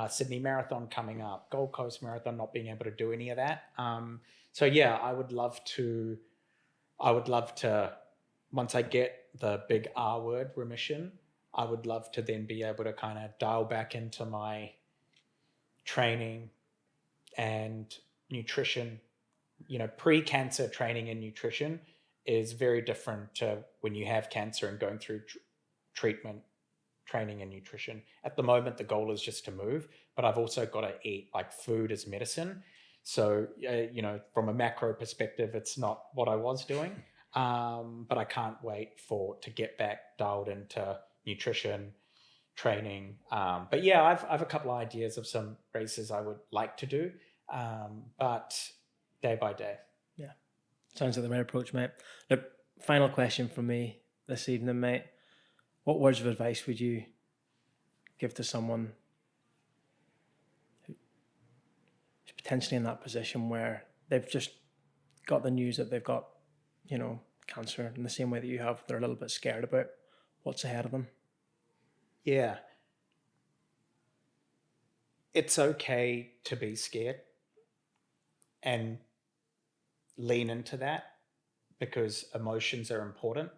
Speaker 3: Sydney Marathon coming up, Gold Coast Marathon, not being able to do any of that. So yeah, I would love to, once I get the big R word, remission, I would love to then be able to kind of dial back into my training and nutrition. You know, pre-cancer training and nutrition is very different to when you have cancer and going through treatment, training and nutrition. At the moment, the goal is just to move, but I've also got to eat. Like, food is medicine. So, you know, from a macro perspective, it's not what I was doing, but I can't wait to get back dialed into nutrition, training. But yeah, I've a couple of ideas of some races I would like to do, but day by day.
Speaker 2: Yeah, sounds like the right approach, mate. Look, final question from me this evening, mate. What words of advice would you give to someone who's potentially in that position where they've just got the news that they've got, you know, cancer in the same way that you have? They're a little bit scared about what's ahead of them.
Speaker 3: Yeah. It's okay to be scared and lean into that, because emotions are important.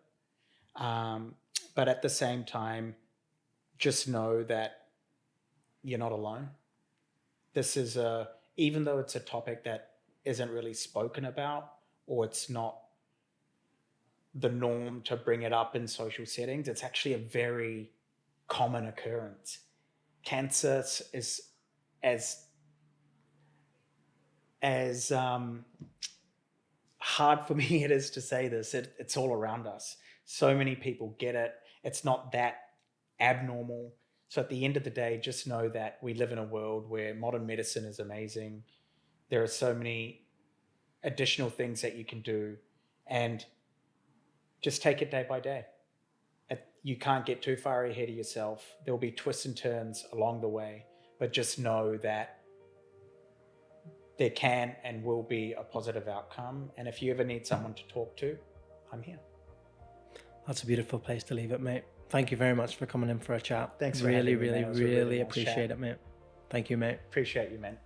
Speaker 3: But at the same time, just know that you're not alone. This is even though it's a topic that isn't really spoken about, or it's not the norm to bring it up in social settings, it's actually a very common occurrence. Cancer is as hard for me it is to say this, it's all around us. So many people get it. It's not that abnormal. So at the end of the day, just know that we live in a world where modern medicine is amazing. There are so many additional things that you can do, and just take it day by day. You can't get too far ahead of yourself. There'll be twists and turns along the way, but just know that there can and will be a positive outcome. And if you ever need someone to talk to, I'm here.
Speaker 2: That's a beautiful place to leave it, mate. Thank you very much for coming in for a chat.
Speaker 3: Thanks for
Speaker 2: really,
Speaker 3: having me,
Speaker 2: really,
Speaker 3: mate. It was a really
Speaker 2: really
Speaker 3: nice
Speaker 2: appreciate
Speaker 3: chat.
Speaker 2: it, mate. Thank you, mate.
Speaker 3: Appreciate you, man.